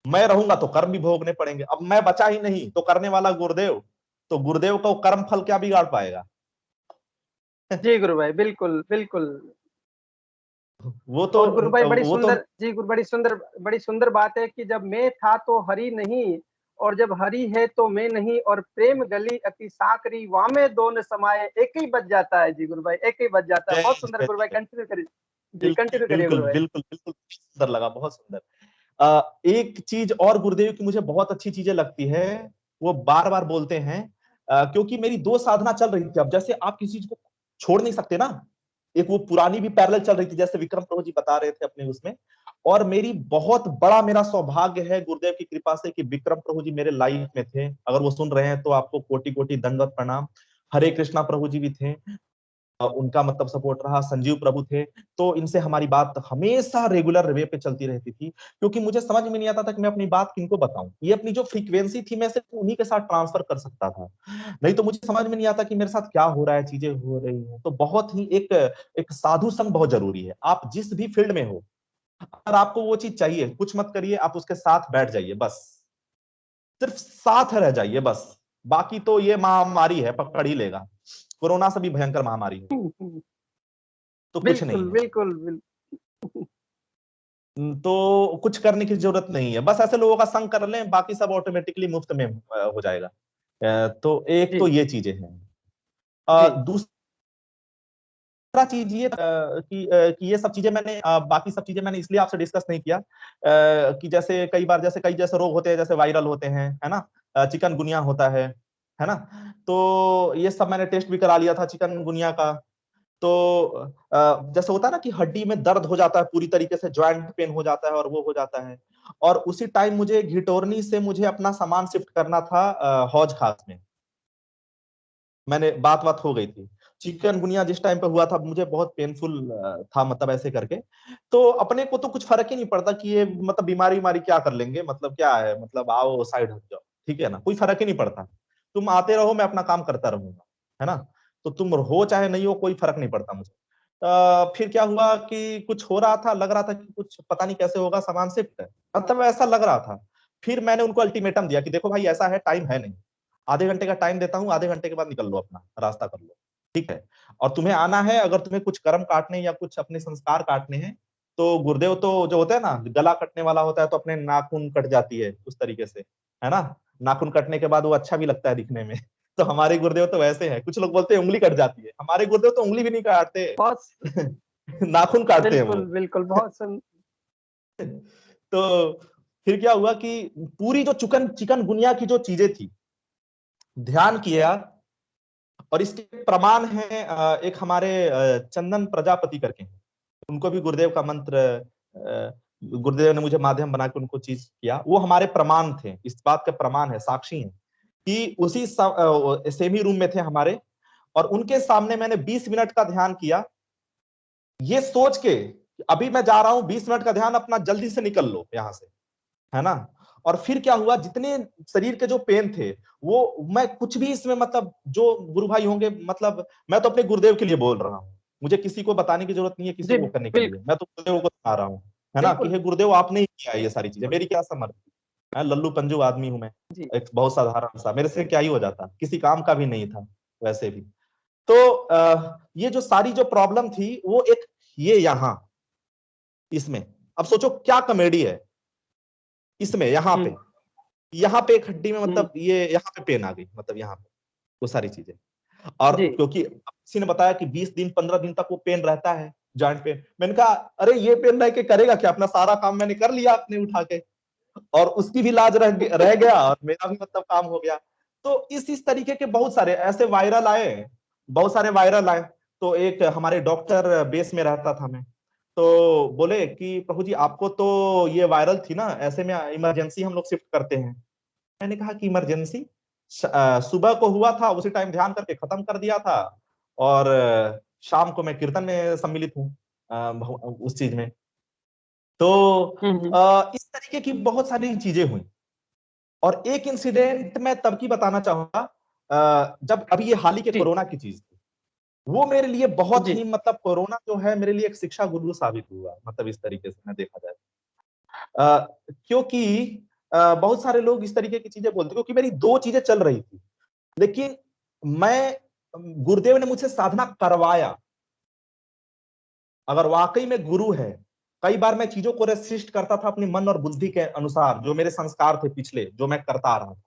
मैं रहूंगा तो कर्म भी भोगने पड़ेंगे। अब मैं बचा ही नहीं तो करने वाला गुरुदेव, तो गुरुदेव का वो कर्म फल क्या बिगाड़ पाएगा? जी गुरु भाई, बिल्कुल बिल्कुल। वो तो और गुरु भाई बड़ी वो तो सुंदर, जी गुरु, बड़ी सुंदर बात है कि जब मैं था तो हरि नहीं, और जब हरि है तो मैं नहीं, और प्रेम गली अति साकरी वामे दोनों समाये, एक ही बच जाता है। जी गुरु भाई, एक ही बच जाता है। जय बहुत सुंदर जय गुरु भाई, जय। कंटिन्यू करिए। जी बिल्कुल कंटिन्यू करिए बिल्कुल गुरु भाई। बिल्कुल बिल्कुल सुंदर लगा, बहुत सुंदर। एक चीज और गुरुदेव की मुझे बहुत अच्छी चीजें लगती है, वो बार बार बोलते हैं क्योंकि मेरी दो साधना चल रही थी। अब जैसे आप किसी चीज को छोड़ नहीं सकते ना, एक वो पुरानी भी पैरेलल चल रही थी जैसे विक्रम प्रभु जी बता रहे थे अपने उसमें। और मेरी बहुत बड़ा मेरा सौभाग्य है गुरुदेव की कृपा से कि विक्रम प्रभु जी मेरे लाइफ में थे। अगर वो सुन रहे हैं तो आपको कोटि कोटि दंडवत प्रणाम। हरे कृष्णा प्रभु जी भी थे, उनका मतलब सपोर्ट रहा। संजीव प्रभु थे, तो इनसे हमारी बात हमेशा रेगुलर वे पे चलती रहती थी। क्योंकि मुझे समझ में नहीं आता था कि मैं अपनी बात किनको बताऊं। ये अपनी जो फ्रीक्वेंसी थी मैं सिर्फ उन्हीं के साथ ट्रांसफर कर सकता था, नहीं तो मुझे समझ में नहीं आता कि मेरे साथ क्या हो रहा है, चीजें हो रही हैं। तो बहुत ही एक एक साधु संग बहुत जरूरी है। आप जिस भी फील्ड में हो, अगर आपको वो चीज चाहिए, कुछ मत करिए, आप उसके साथ बैठ जाइए, बस सिर्फ साथ रह जाइए बस। बाकी तो ये महामारी है, पकड़ ही लेगा। कोरोना से भी भयंकर महामारी है, तो कुछ नहीं बिल्कुल है। बिल्कुल बिल्कुल। तो कुछ करने की जरूरत नहीं है, बस ऐसे लोगों का संग कर लें, बाकी सब ऑटोमेटिकली मुफ्त में हो जाएगा। तो एक तो जी ये चीजें हैं। जी दूसरा चीज ये कि ये सब चीजें मैंने बाकी सब चीजें मैंने इसलिए आपसे डिस्कस नहीं किया कि जैसे कई बार जैसे कई जैसे रोग होते हैं, जैसे वायरल होते हैं, है ना, चिकनगुनिया होता है ना। तो ये सब मैंने टेस्ट भी करा लिया था चिकनगुनिया का। तो जैसे होता है ना कि हड्डी में दर्द हो जाता है पूरी तरीके से, ज्वाइंट पेन हो जाता है और वो हो जाता है। और उसी टाइम मुझे घिटोरनी से मुझे अपना सामान शिफ्ट करना था हौज खास में। मैंने बात हो गई थी। चिकनगुनिया जिस टाइम पे हुआ था मुझे बहुत पेनफुल था, मतलब ऐसे करके। तो अपने को तो कुछ फर्क ही नहीं पड़ता कि ये मतलब बीमारी बीमारी क्या कर लेंगे, मतलब क्या है, मतलब आओ साइड हट जाओ, ठीक है ना, कोई फर्क ही नहीं पड़ता। तुम आते रहो, मैं अपना काम करता रहूंगा, है ना। तो तुम हो चाहे नहीं हो, कोई फर्क नहीं पड़ता मुझे। फिर क्या हुआ कि कुछ हो रहा था, लग रहा था कि कुछ पता नहीं कैसे होगा, सामान शिफ्ट है, मतलब ऐसा लग रहा था। फिर मैंने उनको अल्टीमेटम दिया कि देखो भाई ऐसा है, टाइम है नहीं, आधे घंटे का टाइम देता हूँ, आधे घंटे के बाद निकल लो, अपना रास्ता कर लो, ठीक है। और तुम्हें आना है, अगर तुम्हें कुछ कर्म काटने या कुछ अपने संस्कार काटने हैं, तो गुरुदेव तो जो होता है ना, गला कटने वाला होता है तो अपने नाखून कट जाती है उस तरीके से, है ना। नाखून कटने के बाद वो अच्छा भी लगता है दिखने में। तो हमारे गुरुदेव तो वैसे हैं, कुछ लोग बोलते हैं उंगली कट जाती है, हमारे गुरुदेव तो उंगली भी नहीं काटते। बहुत नाखून काटते हैं बिल्कुल वो। बिल्कुल, बहुत सुन। तो फिर क्या हुआ कि पूरी जो चिकनगुनिया की जो चीजें थी, ध्यान किया। और इसके प्रमाण हैं एक हमारे चंदन प्रजापति करके हैं। उनको भी गुरुदेव का मंत्र गुरुदेव ने मुझे माध्यम बना के उनको चीज किया, वो हमारे प्रमाण थे, इस बात के प्रमाण है, साक्षी हैं कि उसी सेमी रूम में थे हमारे। और उनके सामने मैंने 20 मिनट का ध्यान किया, ये सोच के अभी मैं जा रहा हूं, 20 मिनट का ध्यान, अपना जल्दी से निकल लो यहां से, है ना। और फिर क्या हुआ, जितने शरीर के जो पेन थे वो मैं कुछ भी इसमें मतलब जो गुरु भाई होंगे, मतलब मैं तो अपने गुरुदेव के लिए बोल रहा हूँ, मुझे किसी को बताने की जरूरत नहीं है, किसी जी को करने के लिए, मैं तो गुरुदेव को सुना रहा हूँ, है ना, कि बिल्कुल हे गुरुदेव आपने ही किया है ये सारी चीजें, मेरी क्या समर्थ है, लल्लू पंजू आदमी हूं मैं, जी एक बहुत साधारण सा, मेरे से क्या ही हो जाता, किसी काम का भी नहीं था वैसे भी। तो ये जो सारी जो प्रॉब्लम थी वो एक ये यहाँ इसमें, अब सोचो क्या कॉमेडी है इसमें, यहाँ पे एक हड्डी में मतलब ये यहाँ पे पेन आ गई, मतलब यहाँ पे वो सारी चीजें, और जी क्योंकि किसी ने बताया कि 20 दिन 15 दिन तक वो पेन रहता है, जॉइंट पेन, मैंने कहा अरे ये पेन रह के करेगा क्या, अपना सारा काम मैंने कर लिया अपने उठा के, और उसकी भी लाज रह गया और मेरा भी मतलब काम हो गया। तो इस तरीके के बहुत सारे ऐसे वायरल आए, बहुत सारे वायरल आए। तो एक हमारे डॉक्टर बेस में रहता था मैं, तो बोले कि प्रभु जी आपको तो ये वायरल थी ना, ऐसे में इमरजेंसी हम लोग शिफ्ट करते हैं। मैंने कहा कि इमरजेंसी, सुबह को हुआ था, उसी टाइम ध्यान करके खत्म कर दिया था, और शाम को मैं कीर्तन में सम्मिलित हूँ उस चीज में। तो इस तरीके की बहुत सारी चीजें हुई, और एक इंसिडेंट मैं तब की बताना चाहूंगा जब अभी ये हाल ही के जी कोरोना की चीज थी, वो मेरे लिए बहुत जी ही मतलब कोरोना जो है मेरे लिए एक शिक्षा गुरु साबित हुआ, मतलब इस तरीके से मैं देखा जाए, क्योंकि बहुत सारे लोग इस तरीके की चीजें बोलते, क्योंकि मेरी दो चीजें चल रही थी, लेकिन मैं गुरुदेव ने मुझसे साधना करवाया, अगर वाकई में गुरु है, कई बार मैं चीजों को रेसिस्ट करता था अपनी मन और बुद्धि के अनुसार, जो मेरे संस्कार थे पिछले जो मैं करता आ रहा था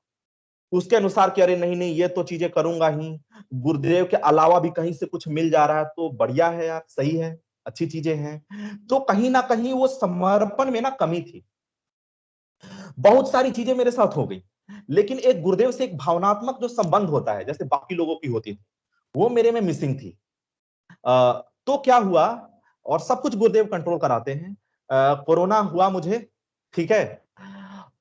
उसके अनुसार, कि अरे नहीं नहीं ये तो चीजें करूंगा ही, गुरुदेव के अलावा भी कहीं से कुछ मिल जा रहा है तो बढ़िया है यार, सही है, अच्छी चीजें हैं। तो कहीं ना कहीं वो समर्पण में ना कमी थी, बहुत सारी चीजें मेरे साथ हो गई, लेकिन एक गुरुदेव से एक भावनात्मक जो संबंध होता है जैसे बाकी लोगों की होती थी, वो मेरे में मिसिंग थी। तो क्या हुआ, और सब कुछ गुरुदेव कंट्रोल कराते हैं, कोरोना हुआ मुझे, ठीक है,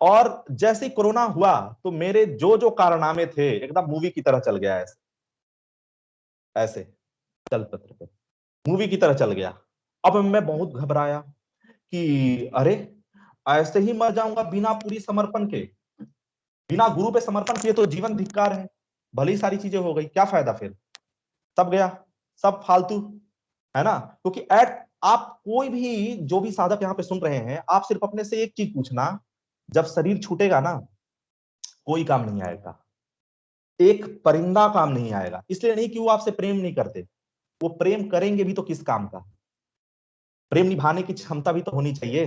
और जैसे ही कोरोना हुआ तो मेरे जो जो कारनामे थे एकदम मूवी की तरह चल गया, ऐसे ऐसे चल पत्र पे मूवी की तरह चल गया। अब मैं बहुत घबराया कि अरे ऐसे ही मर जाऊंगा बिना पूरी समर्पण के, बिना गुरु पे समर्पण किए तो जीवन धिक्कार है, भली ही सारी चीजें हो गई, क्या फायदा फिर, सब गया, सब फालतू, है ना। क्योंकि एट आप कोई भी जो भी साधक यहाँ पे सुन रहे हैं, आप सिर्फ अपने से एक चीज पूछना, जब शरीर छूटेगा ना कोई काम नहीं आएगा, एक परिंदा काम नहीं आएगा, इसलिए नहीं कि वो आपसे प्रेम नहीं करते, वो प्रेम करेंगे भी तो किस काम का, प्रेम निभाने की क्षमता भी तो होनी चाहिए,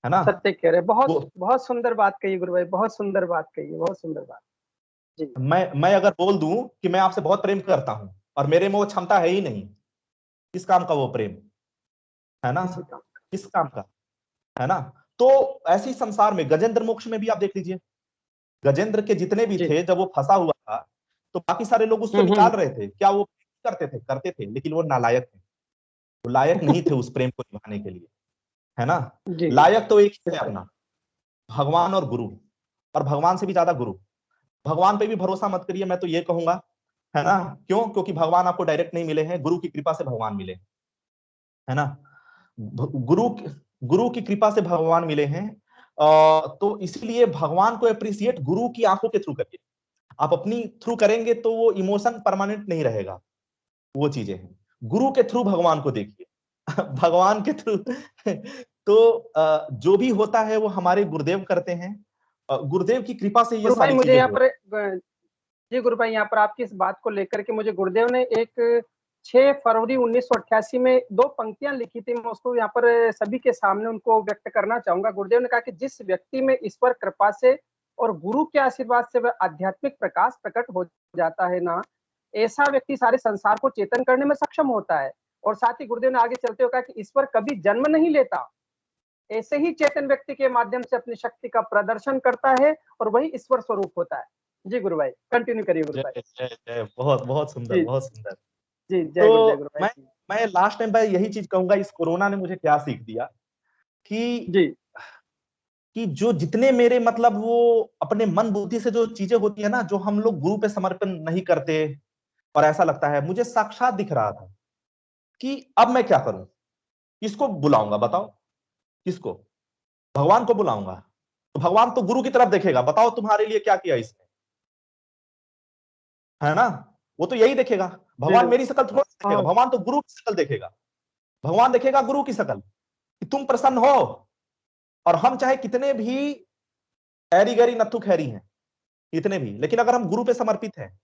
है ना। सत्य कह रहे हैं। बहुत वो बहुत सुंदर बात कही गुरु भाई, बहुत सुंदर बात कही है, बहुत सुंदर बात। जी मैं अगर बोल दूं कि मैं आपसे बहुत प्रेम करता हूं और मेरे में वो क्षमता है ही नहीं, किस काम का वो प्रेम, है ना, इसी काम। किस काम का, है ना। तो ऐसे ही संसार में गजेंद्र मोक्ष में भी आप देख लीजिए, गजेंद्र के जितने भी जी थे जब वो फंसा हुआ था तो बाकी सारे लोग उसको निकाल रहे थे, क्या वो करते थे, लेकिन वो नालायक थे, वो लायक नहीं थे उस प्रेम को निभाने के लिए, है ना। जी लायक तो एक ही है अपना, भगवान और गुरु, और भगवान से भी ज्यादा गुरु। भगवान पे भी भरोसा मत करिए, मैं तो ये कहूंगा, है ना, क्यों, क्योंकि भगवान आपको डायरेक्ट नहीं मिले हैं, गुरु की कृपा से भगवान मिले, है ना, गुरु गुरु की कृपा से भगवान मिले हैं। तो इसलिए भगवान को अप्रिशिएट गुरु की आंखों के थ्रू करिए, आप अपनी थ्रू करेंगे तो वो इमोशन परमानेंट नहीं रहेगा, वो चीजें हैं, गुरु के थ्रू भगवान को देखिए भगवान के थ्रू तो जो भी होता है वो हमारे गुरुदेव करते हैं, गुरुदेव की कृपा से ये गुरु भाई, सारी मुझे चीजें यहाँ हो। पर जी गुरु भाई, यहाँ पर आपकी इस बात को लेकर के मुझे गुरुदेव ने एक 6 फरवरी 1988 में 2 पंक्तियां लिखी थी, मैं उसको यहाँ पर सभी के सामने उनको व्यक्त करना चाहूंगा। गुरुदेव ने कहा कि जिस व्यक्ति में ईश्वर कृपा से और गुरु के आशीर्वाद से वह आध्यात्मिक प्रकाश प्रकट हो जाता है ना, ऐसा व्यक्ति सारे संसार को चेतन करने में सक्षम होता है। और साथ ही गुरुदेव ने आगे चलते हुए कहा कि ईश्वर कभी जन्म नहीं लेता, ऐसे ही चेतन व्यक्ति के माध्यम से अपनी शक्ति का प्रदर्शन करता है और वही ईश्वर स्वरूप होता है। जी गुरु भाई, कंटिन्यू करिए गुरु जय भाई। जय जय, बहुत बहुत सुंदर, जी बहुत सुंदर। जी, जय तो गुरु भाई। मैं लास्ट टाइम पर यही चीज कहूंगा, इस कोरोना ने मुझे क्या सीख दिया कि जी जो जितने मेरे मतलब वो अपने मन बुद्धि से जो चीजें होती है ना, जो हम लोग गुरु पे समर्पण नहीं करते, और ऐसा लगता है, मुझे साक्षात दिख रहा था कि अब मैं क्या करूं, किसको बुलाऊंगा बताओ, किसको, भगवान को बुलाऊंगा, तो भगवान तो गुरु की तरफ देखेगा, बताओ तुम्हारे लिए क्या किया इसने, है ना? वो तो यही देखेगा। भगवान मेरी शकल थोड़ा देखेगा, भगवान तो गुरु की शकल देखेगा। भगवान देखेगा गुरु की शकल कि तुम प्रसन्न हो, और हम चाहे कितने भी ऐरी गैरी नत्थु खैरी हैं, इतने भी, लेकिन अगर हम गुरु पे समर्पित हैं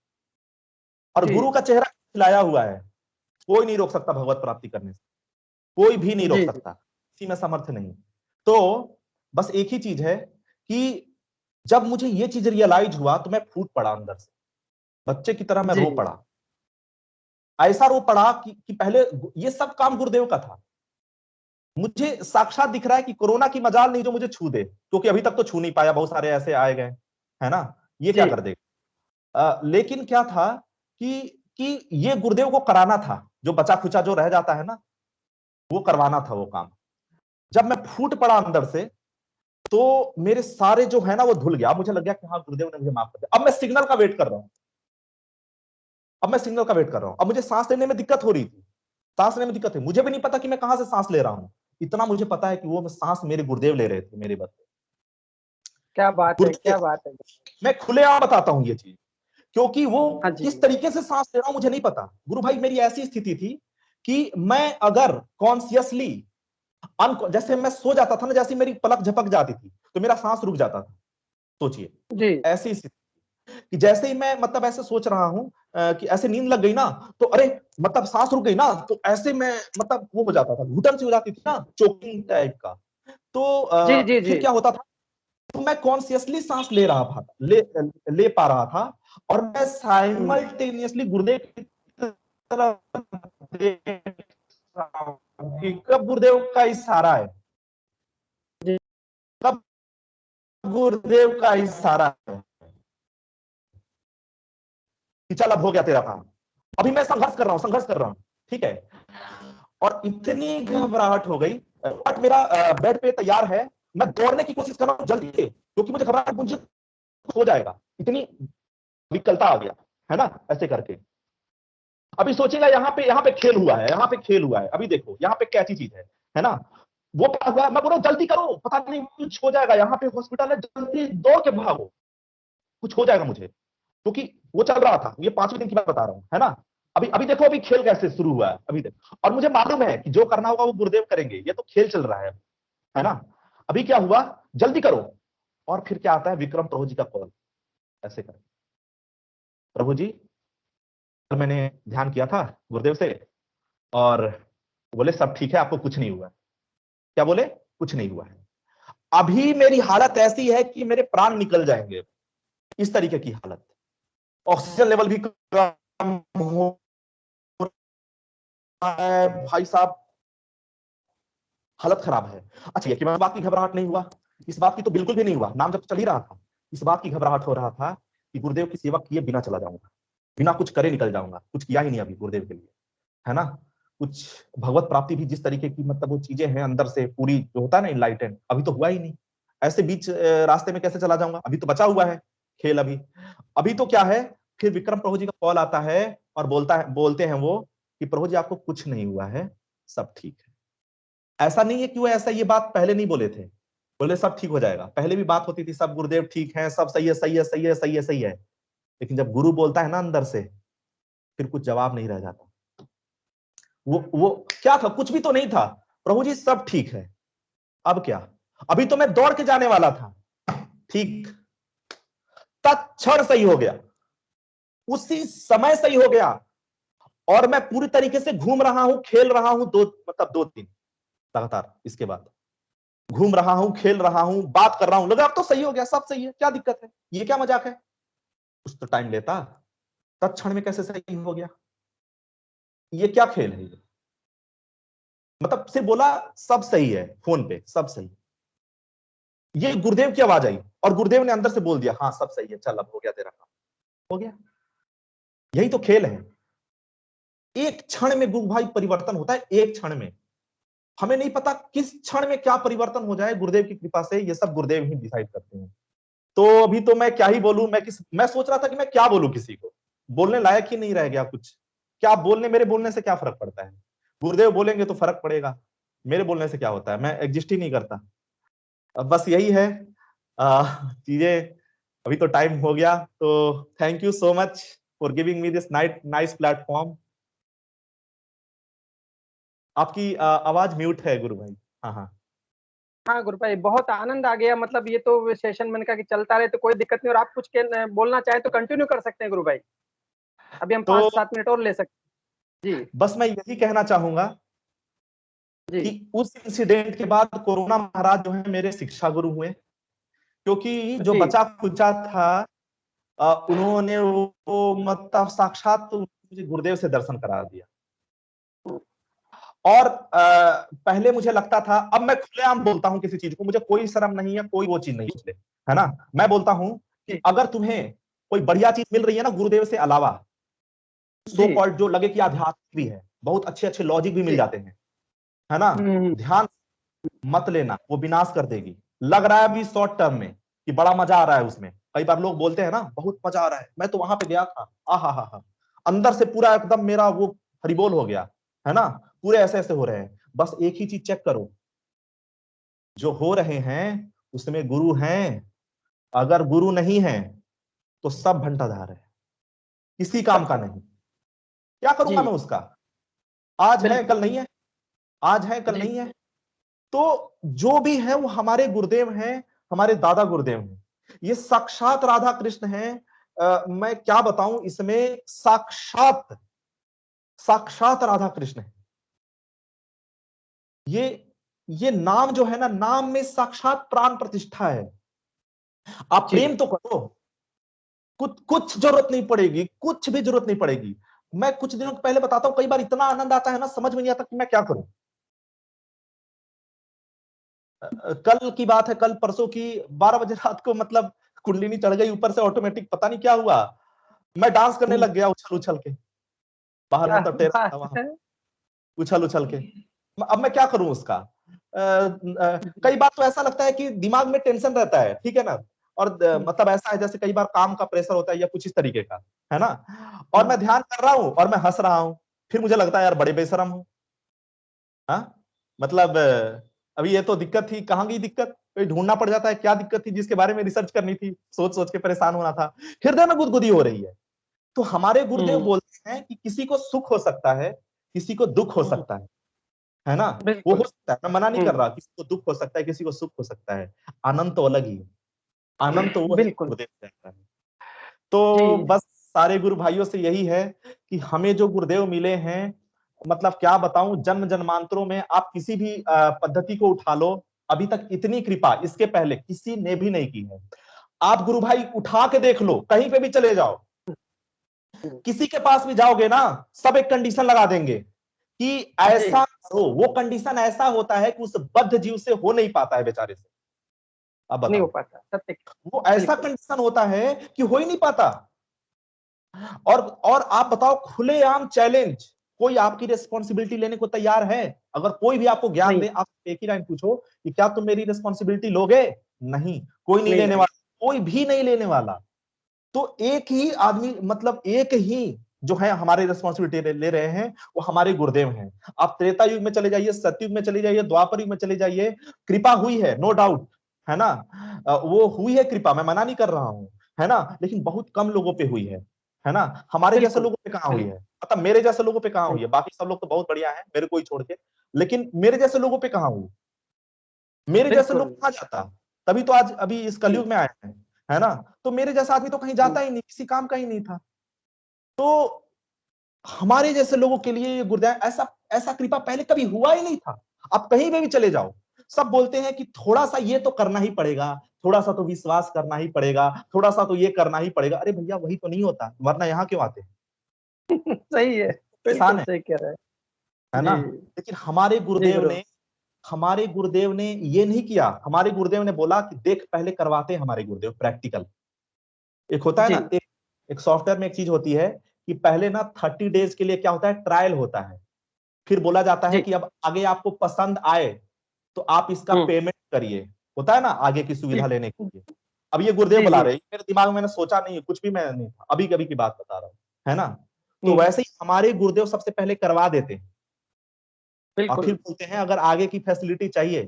और गुरु का चेहरा खिलाया हुआ है, कोई नहीं रोक सकता भगवत प्राप्ति करने से, कोई भी नहीं रोक सकता, किसी में सामर्थ्य नहीं। तो बस एक ही चीज है कि जब मुझे ये चीज रियलाइज हुआ तो मैं फूट पड़ा अंदर से, बच्चे की तरह मैं रो पड़ा। ऐसा रो पड़ा कि पहले ये सब काम गुरुदेव का था। मुझे साक्षात दिख रहा है कि कोरोना की मजाल नहीं जो मुझे छू दे, क्योंकि अभी तक तो छू नहीं पाया, बहुत सारे ऐसे आए गए, है ना, ये क्या कर देगा। लेकिन क्या था कि ये गुरुदेव को कराना था, जो बचा खुचा जो रह जाता है ना, वो करवाना था वो काम। जब मैं फूट पड़ा अंदर से, तो मेरे सारे जो है ना वो धुल गया। मुझे लग गया कि हाँ गुरुदेव ने मुझे माफ कर दिया। अब मैं सिग्नल का वेट कर रहा हूं, अब मुझे सांस लेने में दिक्कत हो रही थी, सांस लेने में दिक्कत है, मुझे भी नहीं पता कि मैं कहां से सांस ले रहा हूं। इतना मुझे पता है कि वो सांस मेरे गुरुदेव ले रहे थे मेरे बदले। क्या बात है, क्या बात है। मैं खुलेआम बताता हूं ये चीज, क्योंकि वो किस तरीके से सांस ले रहा हूं मुझे नहीं पता। गुरु भाई मेरी ऐसी स्थिति थी कि मैं अगर कॉन्शियसली जैसे मैं सो जाता था ना, जैसे मेरी पलक झपक जाती थी तो मेरा सांस रुक जाता था। सोचिए ऐसी स्थिति कि जैसे ही मैं मतलब ऐसे सोच रहा हूं कि ऐसे नींद लग गई ना, तो अरे मतलब सांस रुक गई ना, तो ऐसे मैं मतलब वो हो जाता था, घुटन सी हो जाती थी ना, चोकिंग टाइप का। तो फिर क्या होता था, तो मैं कॉन्शियसली सांस ले रहा था, ले पा रहा था, और मैं साइमल्टेनियसली गुरुदेव की तरफ देख रहा हूं कि कब गुरुदेव का इशारा है, कब गुरुदेव का इशारा है कि चल अब हो गया तेरा काम, अभी मैं संघर्ष कर रहा हूं, ठीक है। और इतनी घबराहट हो गई, बट मेरा बेड पे तैयार है, मैं दौड़ने की कोशिश कर रहा हूं जल्दी से, क्योंकि मुझे घबराहट, मुझे हो जाएगा, इतनी विकलता आ गया, है ना, ऐसे करके। अभी सोचेगा यहाँ पे खेल हुआ है, अभी देखो यहाँ पे कैसी चीज है ना। वो क्या हुआ, मैं बोल रहा हूं जल्दी करो, पता नहीं कुछ हो जाएगा, यहाँ पे हॉस्पिटल है, जल्दी दौड़ के भागो, कुछ हो जाएगा मुझे, क्योंकि वो चल रहा था। ये 5वें दिन की बात बता रहा हूं, है ना। अभी देखो अभी खेल कैसे शुरू हुआ है, अभी देखो, और मुझे मालूम है कि जो करना होगा वो गुरुदेव करेंगे, ये तो खेल चल रहा है ना। अभी क्या हुआ, जल्दी करो, और फिर क्या आता है, विक्रम प्रभु जी का कॉल, ऐसे करें, प्रभु जी मैंने ध्यान किया था गुरुदेव से, और बोले सब ठीक है, आपको कुछ नहीं हुआ। क्या बोले, कुछ नहीं हुआ है। अभी मेरी हालत ऐसी है कि मेरे प्राण निकल जाएंगे, इस तरीके की हालत, ऑक्सीजन लेवल भी कम हो रहा है, भाई साहब हालत खराब है। अच्छा, कि मैं बात की घबराहट नहीं हुआ, इस बात की तो बिल्कुल भी नहीं हुआ, नाम जब चल ही रहा था, इस बात की घबराहट हो रहा था कि गुरुदेव की सेवा किए बिना चला जाऊंगा, बिना कुछ करे निकल जाऊंगा, कुछ किया ही नहीं अभी गुरुदेव के लिए, है ना। कुछ भगवत प्राप्ति भी जिस तरीके की मतलब वो चीजें हैं अंदर से पूरी, जो होता है ना इनलाइटेंड, अभी तो हुआ ही नहीं। ऐसे बीच रास्ते में कैसे चला जाऊंगा, अभी तो बचा हुआ है खेल। अभी तो क्या है, फिर विक्रम प्रभु जी का कॉल आता है और बोलते हैं वो कि प्रभु जी आपको कुछ नहीं हुआ है, सब ठीक है। ऐसा नहीं है कि वो ऐसा ये बात पहले नहीं बोले थे, बोले सब ठीक हो जाएगा, पहले भी बात होती थी, सब गुरुदेव ठीक है, सब सही है, सही है, सही है, सही है, सही है। लेकिन जब गुरु बोलता है ना अंदर से, फिर कुछ जवाब नहीं रह जाता। वो क्या था, कुछ भी तो नहीं था, प्रभु जी सब ठीक है, अब क्या, अभी तो मैं दौड़ के जाने वाला था, ठीक, तत्क्षण सही हो गया, उसी समय सही हो गया, और मैं पूरी तरीके से घूम रहा हूं, खेल रहा हूं, 2 दिन लगातार, इसके बाद घूम रहा हूं, खेल रहा हूं, बात कर रहा हूं, लगा अब तो सही हो गया, सब सही है, क्या दिक्कत है, ये क्या मजाक है। कुछ तो टाइम लेता, तत्क्षण में कैसे सही हो गया, ये क्या खेल है ये। मतलब सिर्फ बोला सब सही है, फोन पे सब सही, ये गुरुदेव की आवाज आई और गुरुदेव ने अंदर से बोल दिया हाँ सब सही है, चल अब हो गया तेरा काम, हो गया। यही तो खेल है, एक क्षण में गुरु भाई परिवर्तन होता है, एक क्षण में। हमें नहीं पता किस क्षण में क्या परिवर्तन हो जाए, गुरुदेव की कृपा से ये सब गुरुदेव ही डिसाइड करते हैं। तो अभी तो मैं क्या ही बोलूं, मैं सोच रहा था कि मैं क्या बोलूं, किसी को बोलने लायक ही नहीं रह गया कुछ, क्या बोलने, मेरे बोलने से क्या फर्क पड़ता है, गुरुदेव बोलेंगे तो फर्क पड़ेगा, मेरे बोलने से क्या होता है, मैं एग्जिस्ट ही नहीं करता। बस यही है, चीजें अभी तो टाइम हो गया, तो thank you so much for giving me this nice platform. आपकी आवाज म्यूट है गुरु भाई। हाँ हाँ हाँ गुरु भाई, बहुत आनंद आ गया। मतलब ये तो सेशन मैंने कहा कि चलता रहे तो कोई दिक्कत नहीं, और आप कुछ बोलना चाहें तो कंटिन्यू कर सकते हैं गुरु भाई। अभी हम तो 5-7 मिनट और ले सकते हैं। जी बस मैं यही कहना चाहूंगा जी कि उस इंसिडेंट के बाद कोरोना महाराज जो है मेरे शिक्षा गुरु हुए, क्योंकि जो जी बचा खुचा था उन्होंने वो मतलब साक्षात तो मुझे गुरुदेव से दर्शन करा दिया। और पहले मुझे लगता था, अब मैं खुलेआम बोलता हूं किसी चीज को, मुझे कोई शर्म नहीं है, कोई वो चीज नहीं है, है ना। मैं बोलता हूं कि अगर तुम्हें कोई बढ़िया चीज मिल रही है ना गुरुदेव से अलावा, सो जी कॉल्ड जो लगे कि आध्यात्मिक भी है, बहुत अच्छे अच्छे लॉजिक भी मिल जी जाते हैं, है ना, हम्म, ध्यान मत लेना, वो विनाश कर देगी। लग रहा है अभी शॉर्ट टर्म में कि बड़ा मजा आ रहा है उसमें, कई बार लोग बोलते हैं ना बहुत मजा आ रहा है, मैं तो वहां पे गया था, हा अंदर से पूरा एकदम मेरा वो हरिबोल हो गया, है ना, पूरे ऐसे ऐसे हो रहे हैं। बस एक ही चीज चेक करो, जो हो रहे हैं उसमें गुरु हैं, अगर गुरु नहीं है तो सब भंटाधार है, किसी काम का नहीं। क्या करूंगा जी मैं उसका? आज है बिल्कुल कल नहीं है, आज है कल जी नहीं है। तो जो भी है वो हमारे गुरुदेव हैं, हमारे दादा गुरुदेव हैं, ये साक्षात राधा कृष्ण हैं। मैं क्या बताऊं, इसमें साक्षात साक्षात राधा कृष्ण है। ये नाम जो है ना, नाम में साक्षात प्राण प्रतिष्ठा है। आप जी प्रेम तो करो, कुछ कुछ जरूरत नहीं पड़ेगी, कुछ भी जरूरत नहीं पड़ेगी। मैं कुछ दिनों पहले बताता हूं, कई बार इतना आनंद आता है ना, समझ में नहीं आता कि मैं क्या करूं। कल की बात है, कल परसों की, 12 बजे रात को मतलब कुंडलिनी चढ़ गई ऊपर से ऑटोमेटिक, पता नहीं क्या हुआ, मैं डांस करने लग गया उछल उछल के, बाहर क्या मतलब टेरेस बात था वहां, है। उछल उछल के। अब मैं क्या करूं उसका? कई बार तो ऐसा लगता है कि दिमाग में टेंशन रहता है, ठीक है ना, और मतलब ऐसा है जैसे कई बार काम का प्रेशर होता है या कुछ इस तरीके का, है ना, और मैं ध्यान कर रहा हूं और मैं हंस रहा हूं, फिर मुझे लगता है यार बड़े बेशरम हूं। हाँ मतलब अभी ये तो दिक्कत थी, कहाँ गई दिक्कत, कोई ढूंढना पड़ जाता है क्या दिक्कत थी जिसके बारे में रिसर्च करनी थी, सोच सोच के परेशान होना था, हृदय में गुदगुदी हो रही है। तो हमारे गुरुदेव हम्म, बोलते हैं कि किसी को सुख हो सकता है, किसी को दुख हो सकता है ना, वो हो बिल्कुल सकता है, मैं मना नहीं कर रहा, किसी को दुख हो सकता है, किसी को सुख हो सकता है, आनंद तो अलग ही है, आनंद तो वो है बिल्कुल गुरुदेव से आता है। तो जी बस सारे गुरु भाइयों से यही है कि हमें जो गुरुदेव मिले हैं, मतलब क्या बताऊं, जन्म जन्मांतरों में आप किसी भी पद्धति को उठा लो, अभी तक इतनी कृपा इसके पहले किसी ने भी नहीं की है। आप गुरु भाई उठा के देख लो, कहीं पे भी चले जाओ, किसी के पास भी जाओगे ना, सब एक कंडीशन लगा देंगे कि जी ऐसा करो, वो कंडीशन ऐसा होता है कि उस बद्ध जीव से हो नहीं पाता है बेचारे से। अब नहीं हो बताओ, पाता, सत्य। वो ऐसा बिल्कुल कंडीशन होता है कि हो ही नहीं पाता। और आप बताओ, खुलेआम चैलेंज, कोई आपकी रिस्पॉन्सिबिलिटी लेने को तैयार है? अगर कोई भी आपको ज्ञान नहीं दे, आप एक ही लाइन पूछो कि क्या तुम मेरी रिस्पॉन्सिबिलिटी लोगे? नहीं, कोई नहीं नहीं लेने नहीं वाला, कोई भी नहीं लेने वाला। तो एक ही आदमी, मतलब एक ही जो है हमारे रिस्पॉन्सिबिलिटी ले रहे हैं, वो हमारे गुरुदेव हैं। आप त्रेता युग में चले जाइए, सतयुग में चले जाइए, द्वापर युग में चले जाइए, कृपा हुई है, नो डाउट, है ना, वो हुई है कृपा, मैं मना नहीं कर रहा हूं, है ना, लेकिन बहुत कम लोगों पे हुई है ना, हमारे जैसे बिल्कुल लोगों पे कहाँ हुई बिल्कुल है, मतलब मेरे जैसे लोगों पे कहाँ हुई नहीं, है, बाकी सब लोग तो बहुत बढ़िया है मेरे को ही छोड़ के, लेकिन मेरे जैसे लोगों पे कहाँ हुई, मेरे जैसे लोग बिल्कुल कहाँ जाता, तभी तो आज अभी इस जी कलयुग में आए हैं, है ना, तो मेरे जैसा आदमी तो कहीं जाता ही नहीं, किसी काम का ही नहीं था। तो हमारे जैसे लोगों के लिए ये गुरुदेव, ऐसा ऐसा कृपा पहले कभी हुआ ही नहीं था। आप कहीं पे भी चले जाओ, सब बोलते हैं कि थोड़ा सा ये तो करना ही पड़ेगा, थोड़ा सा तो विश्वास करना ही पड़ेगा, थोड़ा सा तो ये करना ही पड़ेगा। अरे भैया वही तो नहीं होता, वरना यहाँ क्यों आते हैं? सही है, इंसान बिल्कुल है सही कह रहे है हैं ना। जी। लेकिन जी गुरु हमारे गुरुदेव ने ये नहीं किया, हमारे गुरुदेव ने बोला कि देख, पहले करवाते हैं हमारे गुरुदेव प्रैक्टिकल। एक होता है जी ना, एक सॉफ्टवेयर में एक चीज होती है कि पहले ना 30 डेज के लिए क्या होता है, ट्रायल होता है, फिर बोला जाता है जी कि अब आगे आपको पसंद आए तो आप इसका हम्म पेमेंट करिए, होता है ना, आगे की जी सुविधा लेने के लिए। अब ये गुरुदेव जी बुला जी रहे हैं, मेरे दिमाग में मैंने सोचा नहीं है, कुछ भी मैं नहीं था, अभी कभी की बात बता रहा हूँ, है ना। तो हम्म वैसे ही हमारे गुरुदेव सबसे पहले करवा देते हैं, और फिर बिल्कुल बोलते हैं अगर आगे की फैसिलिटी चाहिए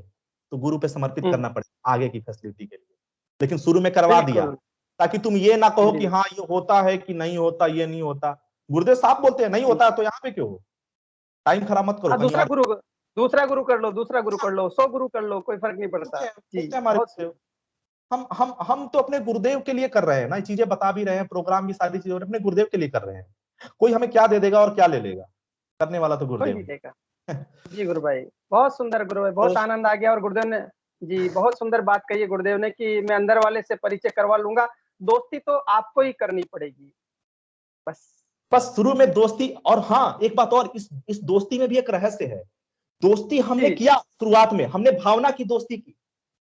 तो गुरु पे समर्पित हम्म करना पड़ेगा आगे की फैसिलिटी के लिए। लेकिन शुरू में करवा दिया बिल्कुल। ताकि तुम ये ना कहो जी। कि हाँ ये होता है कि नहीं होता, ये नहीं होता। गुरुदेव साहब बोलते हैं नहीं होता तो यहाँ पे क्यों हो, टाइम खराब मत करो, हाँ, कहीं दूसरा और गुरु कर लो, दूसरा गुरु कर लो, 100 गुरु कर लो, कोई फर्क नहीं पड़ता। जी, हमारे बहुत गुरुदेव, हम तो अपने गुरुदेव के लिए कर रहे हैं ना, ये चीजें बता भी रहे हैं, प्रोग्राम भी सारी चीजें अपने गुरुदेव के लिए कर रहे हैं। कोई हमें क्या दे देगा और क्या ले लेगा, करने वाला तो कोई गुरुदेव नहीं है। देगा। जी गुरु भाई, बहुत सुंदर गुरु भाई, बहुत तो- आनंद आ गया। और गुरुदेव ने जी बहुत सुंदर बात कही है गुरुदेव ने कि मैं अंदर वाले से परिचय करवा लूंगा, दोस्ती तो आपको ही करनी पड़ेगी बस शुरू में दोस्ती। और हाँ एक बात और, इस दोस्ती में भी एक रहस्य है। दोस्ती हमने जी। किया शुरुआत में, हमने भावना की दोस्ती की,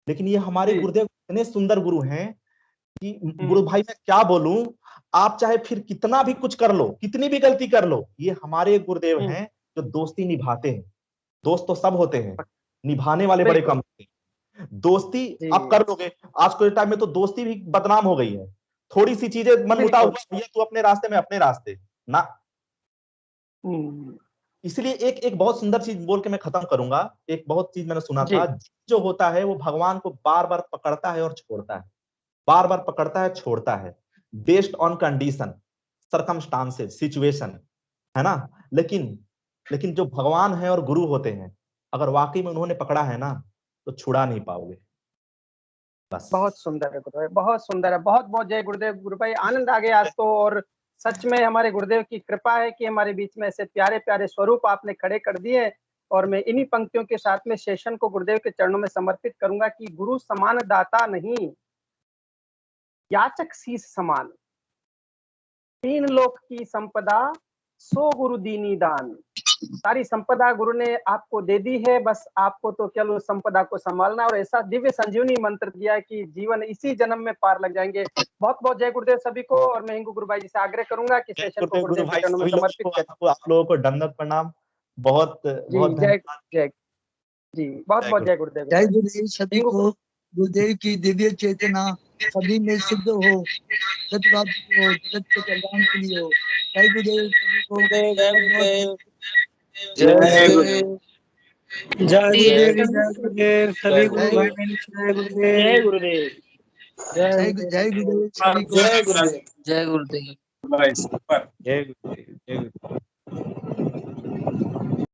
लेकिन ये हमारे जी। गुरुदेव इतने सुंदर गुरु हैं कि गुरु भाई मैं क्या बोलूं, आप चाहे फिर कितना भी कुछ कर लो, कितनी भी गलती कर लो, ये हमारे गुरुदेव हैं जो दोस्ती निभाते हैं। दोस्त तो सब होते हैं, निभाने वाले बड़े कम होते हैं। दोस्ती जी। आप कर लोगे, आज के टाइम में तो दोस्ती भी बदनाम हो गई है। थोड़ी सी चीजें मन मुटाव हुआ, भैया तू अपने रास्ते में अपने रास्ते ना। इसलिए एक बहुत सुंदर चीज बोल के मैं खत्म करूंगा। एक बहुत चीज मैंने सुना था, जो होता है वो भगवान को बार बार पकड़ता है और छोड़ता है, बार बार पकड़ता है छोड़ता है, based on condition, circumstances, situation, है ना। लेकिन जो भगवान है और गुरु होते हैं, अगर वाकई में उन्होंने पकड़ा है ना तो छुड़ा नहीं पाओगे। बस बहुत सुंदर है गुरु भाई, बहुत सुंदर है। बहुत बहुत जय गुरुदेव गुरु भाई, आनंद आ गया आज तो। और सच में हमारे गुरुदेव की कृपा है कि हमारे बीच में ऐसे प्यारे प्यारे स्वरूप आपने खड़े कर दिए। और मैं इन्हीं पंक्तियों के साथ में सेशन को गुरुदेव के चरणों में समर्पित करूंगा कि गुरु समान दाता नहीं, याचक शीस समान, तीन लोक की संपदा सो गुरु दीनी दान। सारी संपदा गुरु ने आपको दे दी है, बस आपको तो केवल उस संपदा को संभालना। और ऐसा दिव्य संजीवनी मंत्र दिया है कि जीवन इसी जन्म में पार लग जाएंगे। बहुत बहुत जय गुरुदेव सभी को। और मैं हिंगू गुरु भाई जी से आग्रह करूंगा कि सेशन को गुरुदेव के चरणों में समर्पित करें। आप लोगों को दंडवत प्रणाम, बहुत बहुत जी जय जय जी, बहुत बहुत जय गुरुदेव। जय गुरुदेव सभी को, गुरुदेव की दिव्य चेतना सभी में सिद्ध हो, सत्प्राप्ति हो, जगत के कल्याण के लिए हो। जय गुरुदेव सभी को, जय गुरुदेव, जय गुरुदेव, जय गुरुदेव सभी को, जय गुरुदेव, जय गुरुदेव, जय गुरुदेव सभी को, जय गुरुदेव, जय गुरुदेव। जय गुरुदेव।